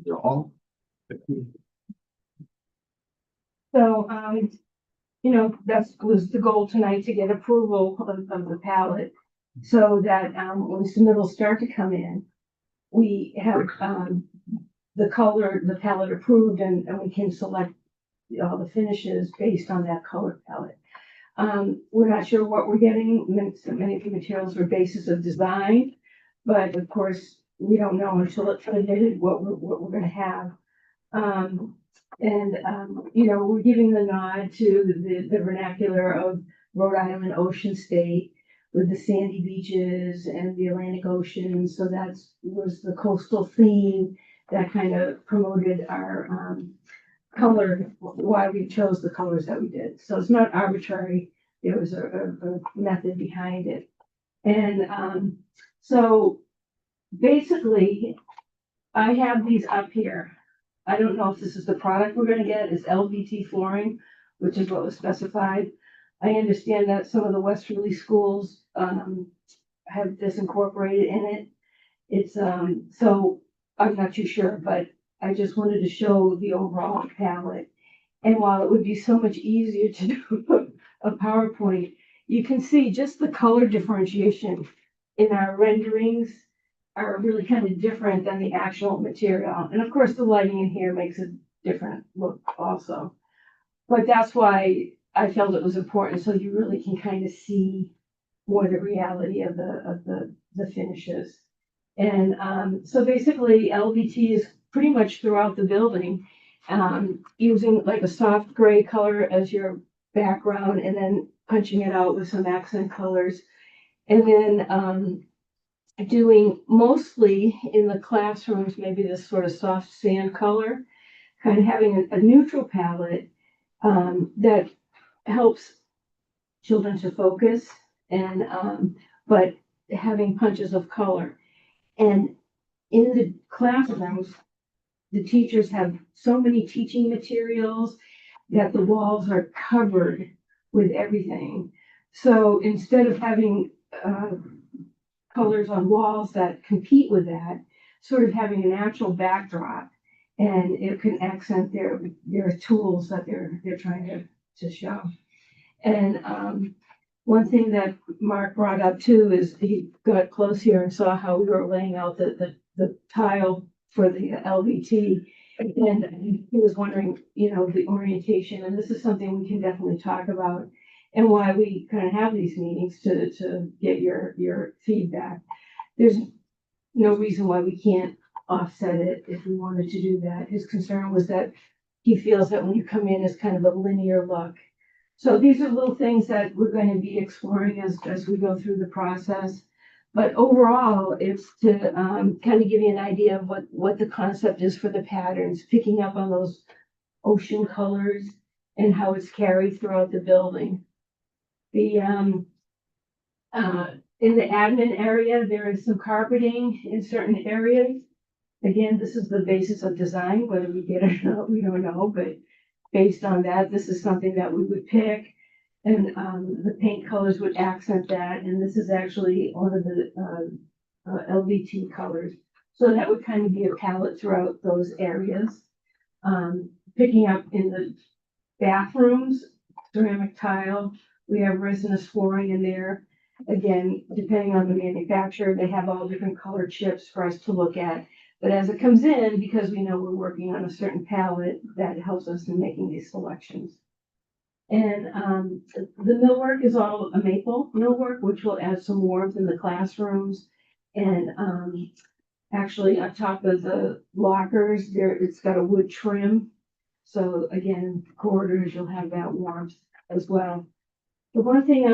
they're all. So, that was the goal tonight, to get approval of the palette. So that, when submittals start to come in, we have, the palette approved, and we can select all the finishes based on that color palette. We're not sure what we're getting. Many of the materials are basis of design, but of course, we don't know until it's submitted what we're gonna have. We're giving the nod to the vernacular of Rhode Island Ocean State with the sandy beaches and the Atlantic Ocean. So was the coastal theme that kind of promoted our color, why we chose the colors that we did. So it's not arbitrary. There was a method behind it. And so basically, I have these up here. I don't know if this is the product we're gonna get. It's LVT flooring, which is what was specified. I understand that some of the Westerly schools have this incorporated in it. It's so I'm not too sure, but I just wanted to show the overall palette. And while it would be so much easier to do a PowerPoint, you can see just the color differentiation in our renderings are really kind of different than the actual material. And of course, the lighting in here makes a different look also. But that's why I felt it was important, so you really can kind of see more the reality of the finishes. And so basically, LVT is pretty much throughout the building, using like a soft gray color as your background, and then punching it out with some accent colors. And then doing mostly in the classrooms, maybe this sort of soft sand color, kind of having a neutral palette that helps children to focus, and but having punches of color. And in the classrooms, the teachers have so many teaching materials that the walls are covered with everything. So instead of having colors on walls that compete with that, sort of having a natural backdrop, and it can accent their tools that they're trying to show. And one thing that Mark brought up too is he got close here and saw how we were laying out the tile for the LVT. And he was wondering, the orientation, and this is something we can definitely talk about, and why we kind of have these meetings to get your feedback. There's no reason why we can't offset it if we wanted to do that. His concern was that he feels that when you come in, it's kind of a linear look. So these are little things that we're going to be exploring as we go through the process. But overall, it's to kind of give you an idea of what the concept is for the patterns, picking up on those ocean colors and how it's carried throughout the building. In the admin area, there is some carpeting in certain areas. Again, this is the basis of design. Whether we get it or not, we don't know, but based on that, this is something that we would pick. And, the paint colors would accent that, and this is actually one of the, LVT colors. So that would kind of be a palette throughout those areas. Picking up in the bathrooms, ceramic tile, we have resinous flooring in there. Again, depending on the manufacturer, they have all different color chips for us to look at. But as it comes in, because we know we're working on a certain palette, that helps us in making these selections. And the millwork is all a maple millwork, which will add some warmth in the classrooms. And actually on top of the lockers, it's got a wood trim. So again, corridors, you'll have that warmth as well. The one thing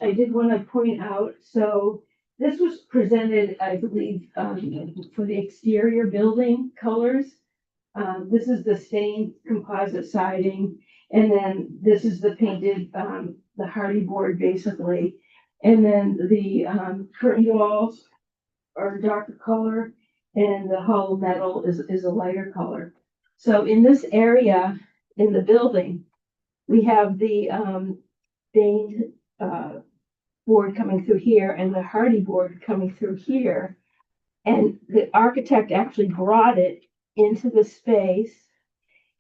I did want to point out, so this was presented, I believe, for the exterior building colors. This is the stained composite siding, and then this is the painted, the hardy board basically. And then the curtain walls are a darker color, and the hollow metal is a lighter color. So in this area in the building, we have the stained board coming through here and the hardy board coming through here. And the architect actually brought it into the space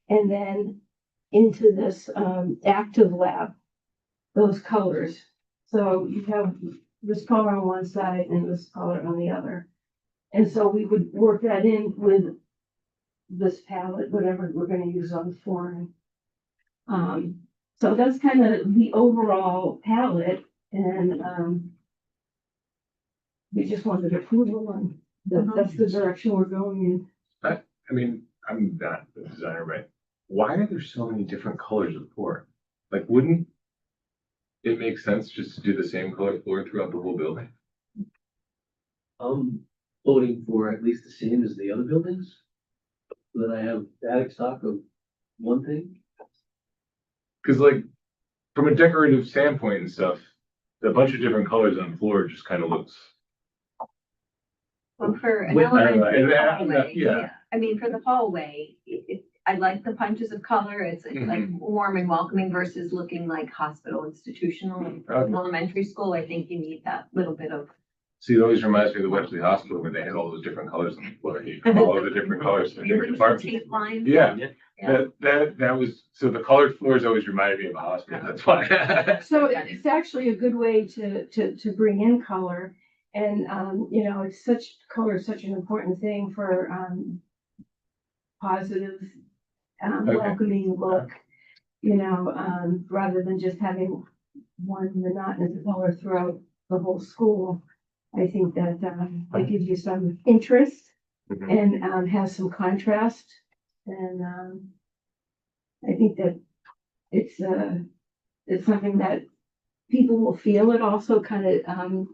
and then into this active lab, those colors. So you have this color on one side and this color on the other. And so we would work that in with this palette, whatever we're gonna use on the flooring. So that's kind of the overall palette, and we just wanted approval, and that's the direction we're going in. I mean, I'm not the designer, but why are there so many different colors of floor? Like, wouldn't it make sense just to do the same color floor throughout the whole building? I'm voting for at least the same as the other buildings. So that I have attic stock of one thing. Cause like, from a decorative standpoint and stuff, a bunch of different colors on the floor just kind of looks. Well, for an Wait, I don't know, elementary hallway, yeah. I mean, for the hallway, I like the punches of color. It's like warm and welcoming versus looking like hospital institutional. And for Okay. elementary school, I think you need that little bit of. See, it always reminds me of the Wesley Hospital where they had all those different colors on the floor. You could follow the different colors in different departments. Tape lines. Yeah, Yeah. that was, so the colored floors always reminded me of a hospital, that's why. So it's actually a good way to bring in color. And, you know, color is such an important thing for, positive, Okay. welcoming look, you know, rather than just having one monotonous color throughout the whole school. I think that, it gives you some interest Mhm. and, has some contrast. And, I think that it's something that people will feel. It also kind of,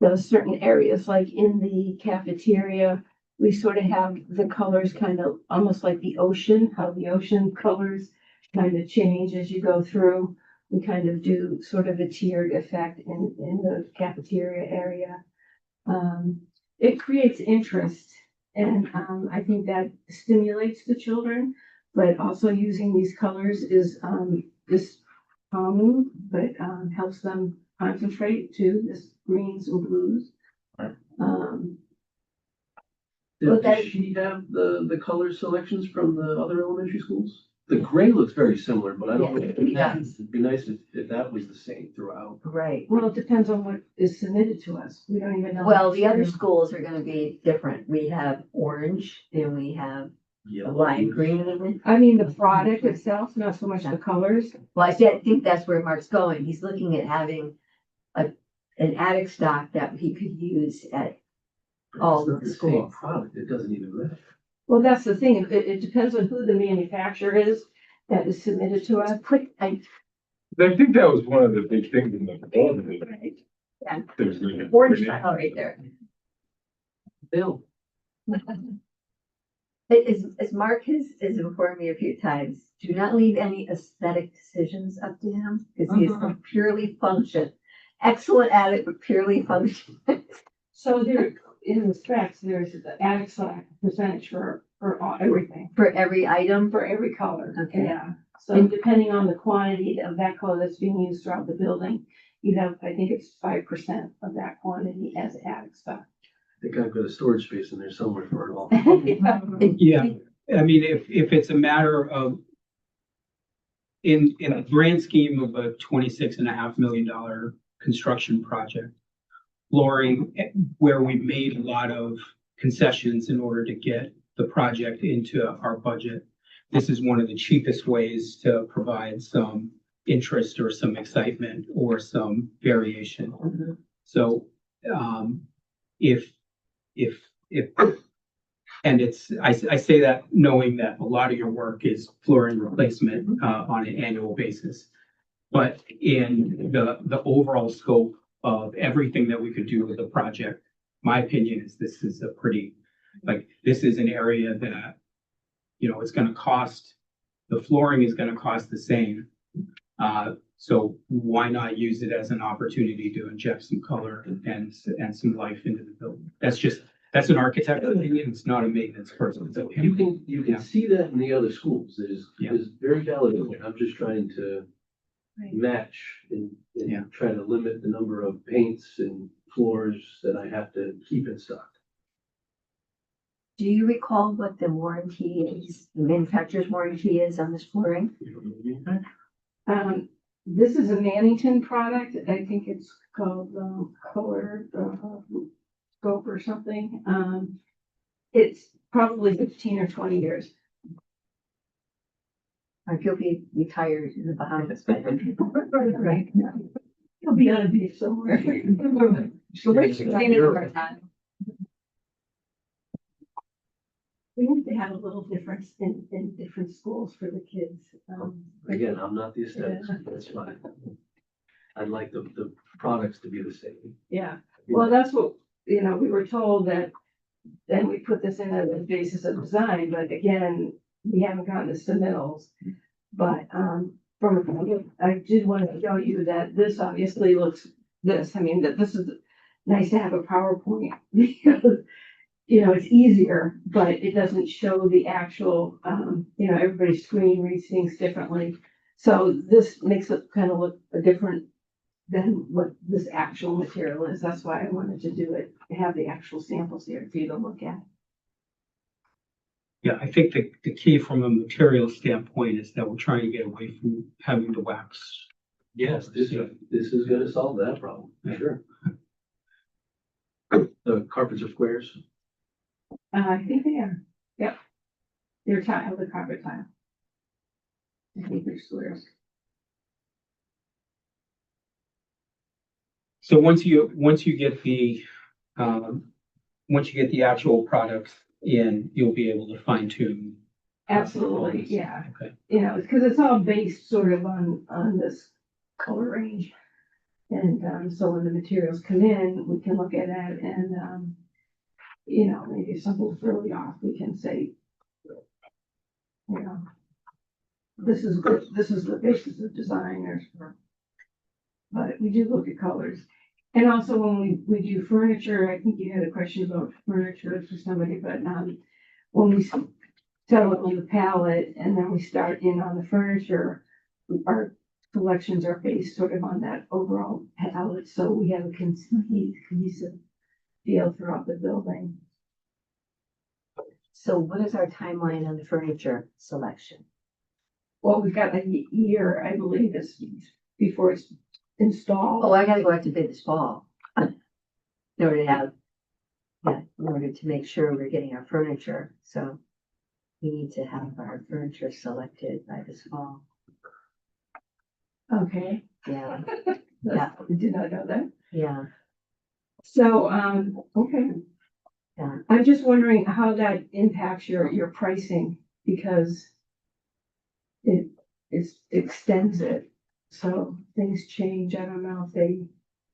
those certain areas, like in the cafeteria, we sort of have the colors kind of almost like the ocean, how the ocean colors kind of change as you go through. We kind of do sort of a tiered effect in the cafeteria area. It creates interest, and I think that stimulates the children, but also using these colors is calming, but helps them concentrate too, this greens and blues. Right. Well, Does she have the color selections from the other elementary schools? The gray looks very similar, but I don't know. Yes. It'd be nice if that was the same throughout. Right. Well, it depends on what is submitted to us. We don't even know. Well, the other schools are gonna be different. We have orange and we have lime green. I mean, the product itself, not so much the colors. Well, I think that's where Mark's going. He's looking at having an attic stock that he could use at all It's not of the the same schools. product, it doesn't even matter. Well, that's the thing. It depends on who the manufacturer is that is submitted to us. I think that was one of the big things in the proposal. Yeah. There's really- Orange style right there. Bill. As Mark has informed me a few times, do not leave any aesthetic decisions up to him, because he is a purely function. Excellent at it, but purely function. So there, in the specs, there's the attic stock percentage for everything, For every item, for every color. Okay. Yeah. So depending on the quantity of that color that's being used throughout the building, you have, I think it's 5% of that quantity as attic stuff. I think I've got a storage space in there somewhere for it all. Yeah, I mean, if it's a matter of, in a grand scheme of a $26.5 million construction project, flooring, where we made a lot of concessions in order to get the project into our budget, this is one of the cheapest ways to provide some interest or some excitement or some variation. Mhm. So, if, and I say that knowing that a lot of your work is flooring replacement, on an annual basis. But in the overall scope of everything that we could do with the project, my opinion is this is a pretty, this is an area that, it's gonna cost, the flooring is gonna cost the same. So why not use it as an opportunity to inject some color and some life into the building? That's an architect opinion, it's not a maintenance person's opinion. You can Yeah. see that in the other schools. Yeah. There's very valid. I'm just trying to Right. match and Yeah. try to limit the number of paints and floors that I have to keep in stock. Do you recall what the warranty is, the manufacturer's warranty is on this flooring? This is a Mannington product. I think it's called, Color, Scope or something. It's probably 15 or 20 years. Like you'll be retired in the Bahamas by then. Right. He'll be on a beach somewhere. So wait, we have to have a little difference in different schools for the kids. Again, I'm not the aesthetics, that's fine. I'd like the products to be the same. Yeah, well, that's what, we were told that, and we put this in as a basis of design, but again, we haven't gotten the submittals. But, I did want to show you that this obviously looks that this is nice to have a PowerPoint because, it's easier, but it doesn't show the actual, everybody's screen reads things differently. So this makes it kind of look different than what this actual material is. That's why I wanted to do it, have the actual samples here for you to look at. Yeah, I think the key from a material standpoint is that we're trying to get away from having to wax. Yes, this is gonna solve that problem, for sure. The carpets are squares. I think they are, yep. They're tile, the carpet tile. I think they're squares. So once you get the actual products in, you'll be able to fine tune. Absolutely, yeah. Okay. Because it's all based sort of on this color range. And, so when the materials come in, we can look at it and, maybe if something's really off, we can say, this is the basis of design but we do look at colors. And also when we do furniture, I think you had a question about furniture for somebody, but, when we settle it on the palette and then we start in on the furniture, our selections are based sort of on that overall palette, so we have a cohesive feel throughout the building. So what is our timeline on the furniture selection? Well, we've got a year, I believe, is before it's installed. Oh, I gotta go out to bid this fall. In order to make sure we're getting our furniture, so we need to have our furniture selected by this fall. Okay. Yeah, Yeah, we did not know that. yeah. So, okay. Yeah. I'm just wondering how that impacts your pricing because it extends it. So things change. I don't know if they.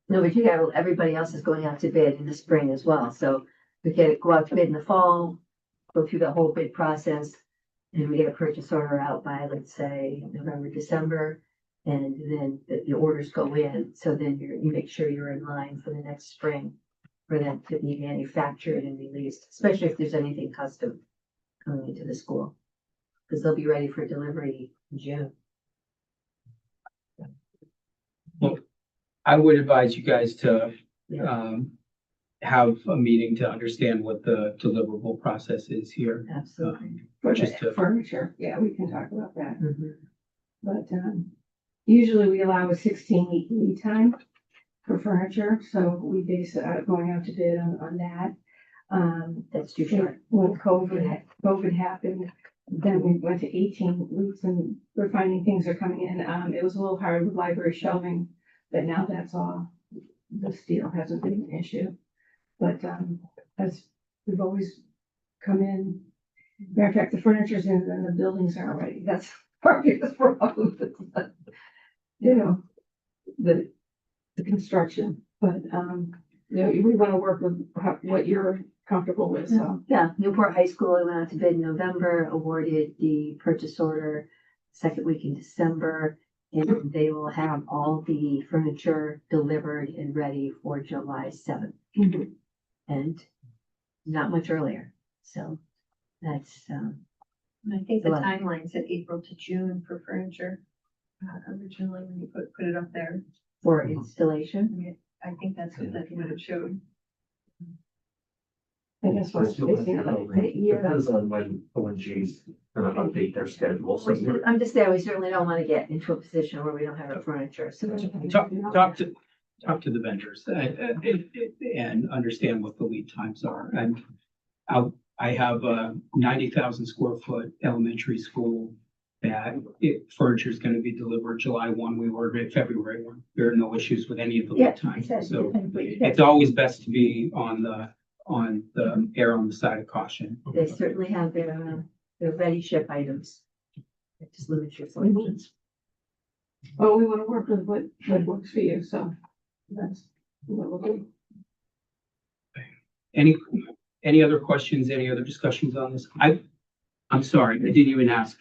No, but everybody else is going out to bid in the spring as well, so we go out to bid in the fall, go through the whole bid process, and we get a purchase order out by, let's say, November, December, and then the orders go in, so then you make sure you're in line for the next spring for them to be manufactured and released, especially if there's anything custom coming into the school. because they'll be ready for delivery in June. I would advise you guys to, Yeah. have a meeting to understand what the deliverable process is here. Absolutely. For Just the to- furniture, yeah, we can talk about that. Mhm. But, usually we allow a 16-week lead time for furniture, so we base it out, going out to bid on that. That's too short. When COVID happened, then we went to 18 weeks and we're finding things are coming in. It was a little hard with library shelving, but now that's all, the steel hasn't been an issue. But, as we've always come in, matter of fact, the furniture's in and the buildings aren't ready. That's our biggest problem. You know, the construction, but, we want to work with what you're comfortable with, so. Yeah, Newport High School, I went out to bid in November, awarded the purchase order second week in December. And they will have all the furniture delivered and ready for July 7th. And not much earlier, so that's, I think the Well- timeline said April to June for furniture, originally when you put it up there. for I installation. mean, I think that's what that would have showed. I guess what's, Depends on when ONG's gonna update their schedule, so. I'm just saying, we certainly don't want to get into a position where we don't have our furniture, so. Talk to the vendors and understand what the lead times are. And I have a 90,000 square foot elementary school that furniture is going to be delivered July 1. We ordered it February 1. There are no issues with any of the Yeah, lead times. exactly. So Yeah. it's always best to be on the err on the side of caution. They certainly have their ready ship items. It just limits your selections. well, we want to work with what works for you, so that's what we'll do. Any other questions, any other discussions on this? I'm sorry, I didn't even ask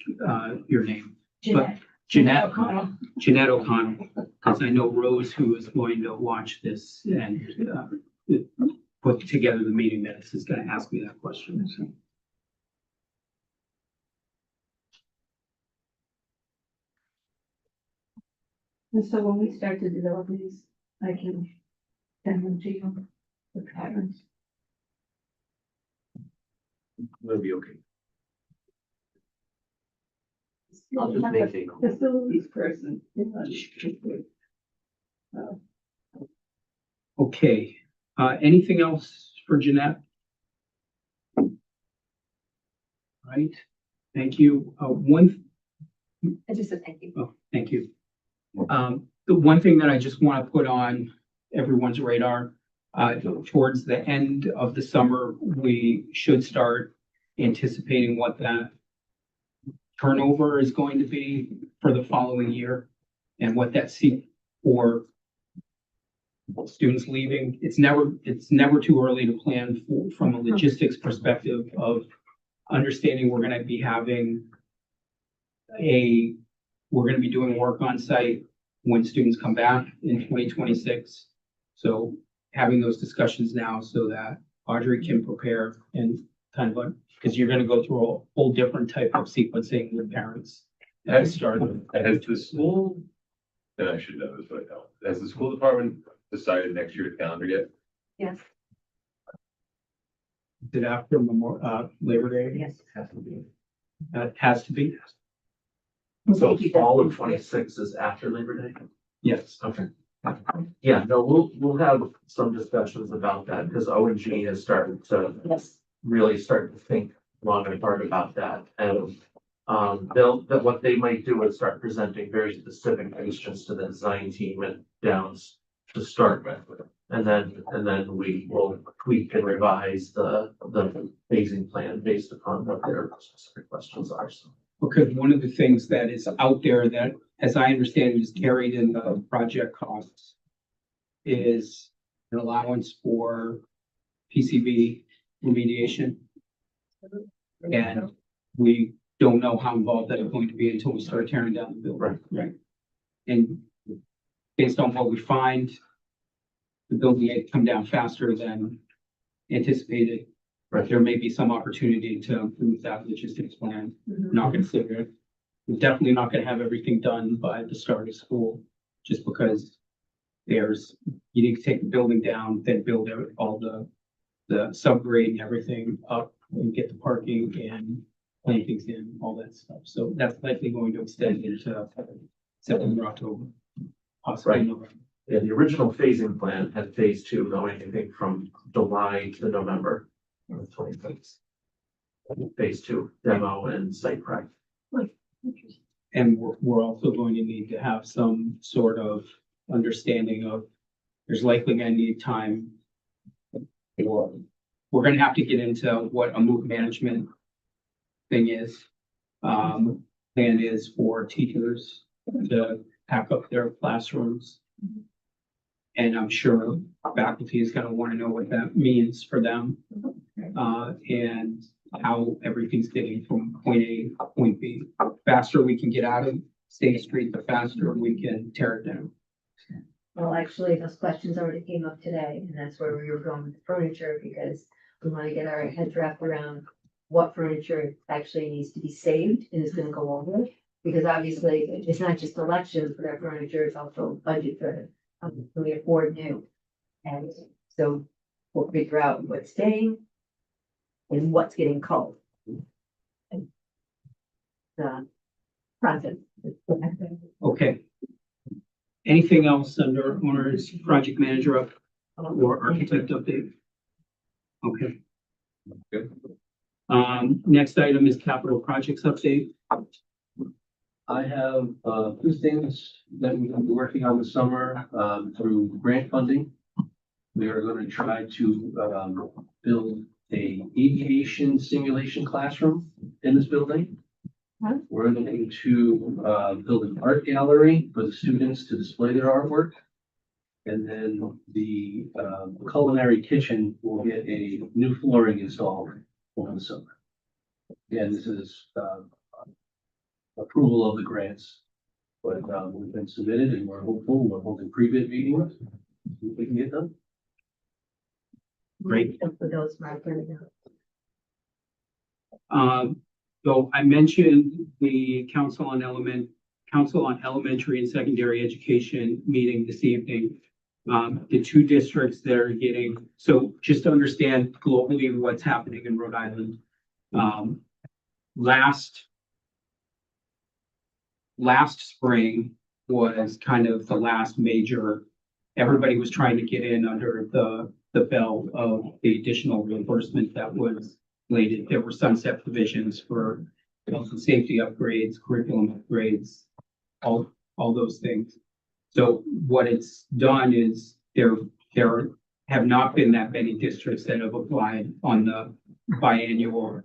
your name. Jeanette. Jeanette O'Connell. Jeanette O'Connell, because I know Rose, who is going to watch this and put together the meeting minutes, is going to ask me that question. So. And so when we start to develop these, I can send them to you, the patterns. It'll be okay. I'll just make a- Facilities person. Okay, anything else for Jeanette? Right, thank you. I just said thank you. Oh, thank you. The one thing that I just want to put on everyone's radar, towards the end of the summer, we should start anticipating what that turnover is going to be for the following year and what that seat for students leaving. It's never too early to plan from a logistics perspective of understanding we're going to be having we're going to be doing work on site when students come back in 2026. So having those discussions now so that Audrey can prepare and kind of, because you're going to go through a whole different type of sequencing with parents at the start. Has the school, and I should know this, but I don't, has the school department decided next year's calendar yet? Yes, Is it after Labor Day? yes. It has to be. So Thank you, all of Jeff. 26 is after Labor Day? Yes. Okay. Yeah, no, we'll have some discussions about that, because ONG has started to Yes. really start to think long and hard about that. And what they might do is start presenting very specific questions to the design team and downs to start with. And then we will tweak and revise the phasing plan based upon what their specific questions are, so. Because one of the things that is out there that, as I understand, is carried in the project costs is an allowance for PCB remediation. And we don't know how involved that is going to be until we start tearing down the building. Right. And based on what we find, the building may come down faster than anticipated. But there may be some opportunity to improve that logistics plan. Mhm. Not gonna sit there. We're definitely not gonna have everything done by the start of school, just because you need to take the building down, then build all the subgrade and everything up and get the parking and plantings in, all that stuff. So that's likely going to extend into September, October, possibly Right. November. Yeah, the original phasing plan had phase two going, I think, from July to November of 26. Phase two, demo and site prep. And we're also going to need to have some sort of understanding of, there's likely gonna need time. We're gonna have to get into what a move management thing is. Plan is for teachers to pack up their classrooms. And I'm sure faculty is gonna wanna know what that means for them. And how everything's getting from point A to point B. Faster we can get out of State Street, the faster we can tear it down. Well, actually, those questions already came up today, and that's where we were going with the furniture, because we want to get our heads wrapped around what furniture actually needs to be saved and is gonna go over. Because obviously, it's not just elections for their furniture, it's also budget for, can we afford new? And so we'll figure out what's staying and what's getting culled. The process. Okay. Anything else under owner's project manager up or architect update? Okay. Good. Next item is capital projects update. I have, two things that we've been working on this summer, through grant funding. We are gonna try to, build a aviation simulation classroom in this building. Huh? We're looking to, build an art gallery for the students to display their artwork. And then the, culinary kitchen will get a new flooring installed over the summer. Again, this is, approval of the grants. But, we've been submitted and we're hopeful, we're holding pre-bid meetings. See if we can get done. Great. For those markers. So I mentioned the Council on Elementary and Secondary Education meeting this evening. The two districts that are getting, so just to understand globally what's happening in Rhode Island. Last spring was kind of the last major, everybody was trying to get in under the belt of the additional reimbursement that was slated. There were sunset provisions for health and safety upgrades, curriculum upgrades, all those things. So what it's done is there have not been that many districts that have applied on the biannual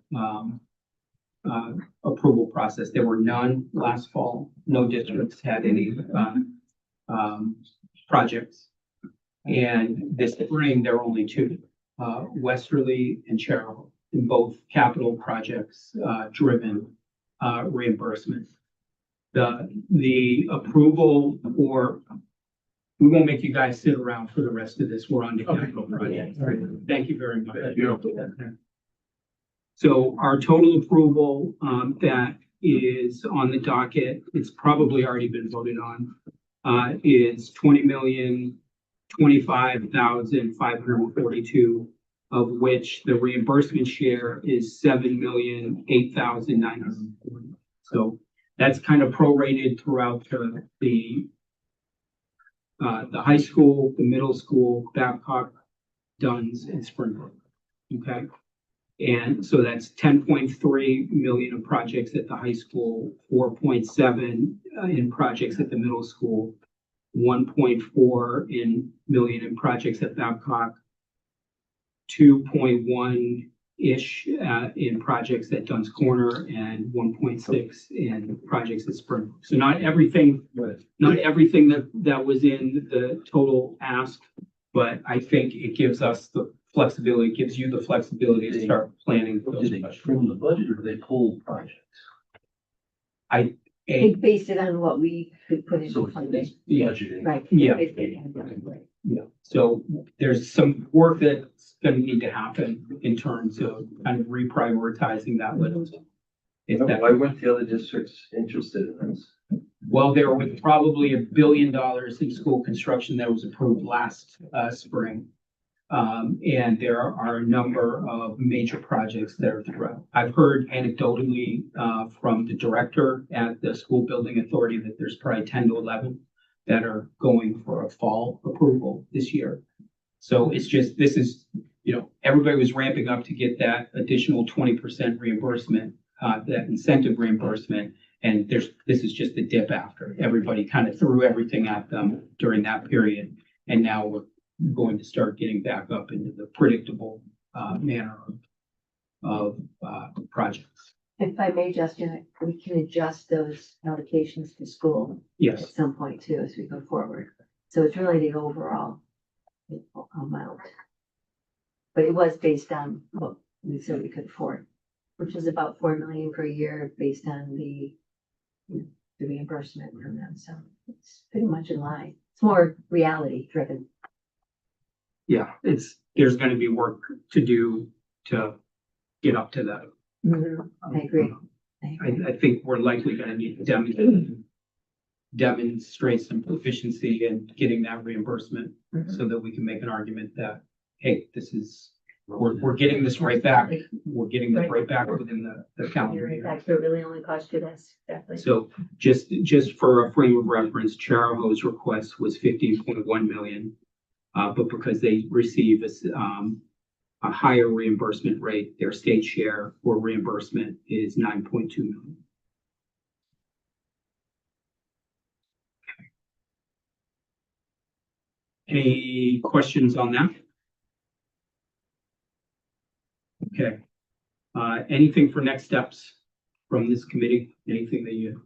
approval process. There were none last fall. No districts had any projects. And this spring, there are only two, Westerly and Cheryl, in both capital projects driven reimbursement. The approval for, we won't make you guys sit around for the rest of this. We're on to capital projects. Thank you very much. So our total approval that is on the docket, it's probably already been voted on, is $20,025,542, of which the reimbursement share is $7,008,940. So that's kind of prorated throughout the high school, the middle school, Babcock, Duns, and Springbrook. Okay. And so that's 10.3 million of projects at the high school, 4.7 in projects at the middle school, 1.4 million in projects at Babcock, 2.1-ish in projects at Duns Corner, and 1.6 in projects at Springbrook. So not everything that was in the total ask, but I think it gives us the flexibility, gives you the flexibility to start planning. Did they trim the budget or did they pull projects? They based it on what we could put So into funding. it's budgeting. Right. Yeah. Based it on- Yeah, so there's some work that's gonna need to happen in terms of kind of reprioritizing that list. If that, Why weren't the other districts interested in this? well, there was probably $1 billion in school construction that was approved last spring. And there are a number of major projects that are throughout. I've heard anecdotally from the director at the school building authority that there's probably 10 to 11 that are going for a fall approval this year. So it's just, this is, everybody was ramping up to get that additional 20% reimbursement, that incentive reimbursement. And this is just a dip after. Everybody kind of threw everything at them during that period. And now we're going to start getting back up into the predictable manner of projects. If I may, Justin, we can adjust those allocations to school at Yes, some point too, as we go forward. So it's really the overall amount. But it was based on what we said we could afford, which is about 4 million per year based on the reimbursement from them. So it's pretty much in line. It's more reality driven. yeah, there's going to be work to do to get up to that. I agree. I think we're likely going to need to demonstrate some proficiency in getting that reimbursement so that we can make an argument that, hey, we're getting this right back. We're getting this right back within the calendar You're year. right, that really only cost you this, exactly. So just for a frame of reference, Charahoe's request was 15.1 million. But because they receive a higher reimbursement rate, their state share for reimbursement is 9.2 million. Any questions on that? Okay. Anything for next steps from this committee? Anything that you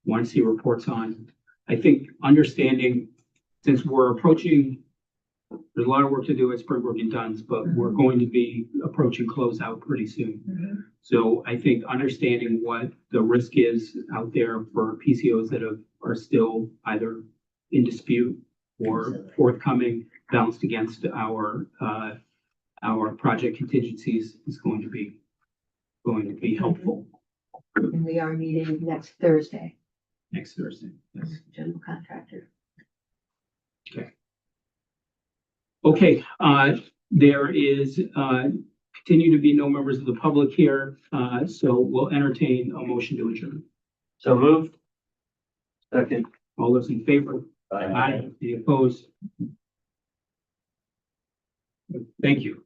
want to see reports on? I think understanding, since we're approaching, there's a lot of work to do at Springbrook and Duns, but we're going to be approaching closeout pretty soon. So I think understanding what the risk is out there for PCOs that are still either in dispute or forthcoming, balanced against our project contingencies is going to be helpful And we are meeting next Thursday, next Thursday. Yes. general contractor. Okay, there is, continue to be no members of the public here, so we'll entertain a motion to adjourn. So moved. Second. All those in favor? Aye. Any opposed? Thank you.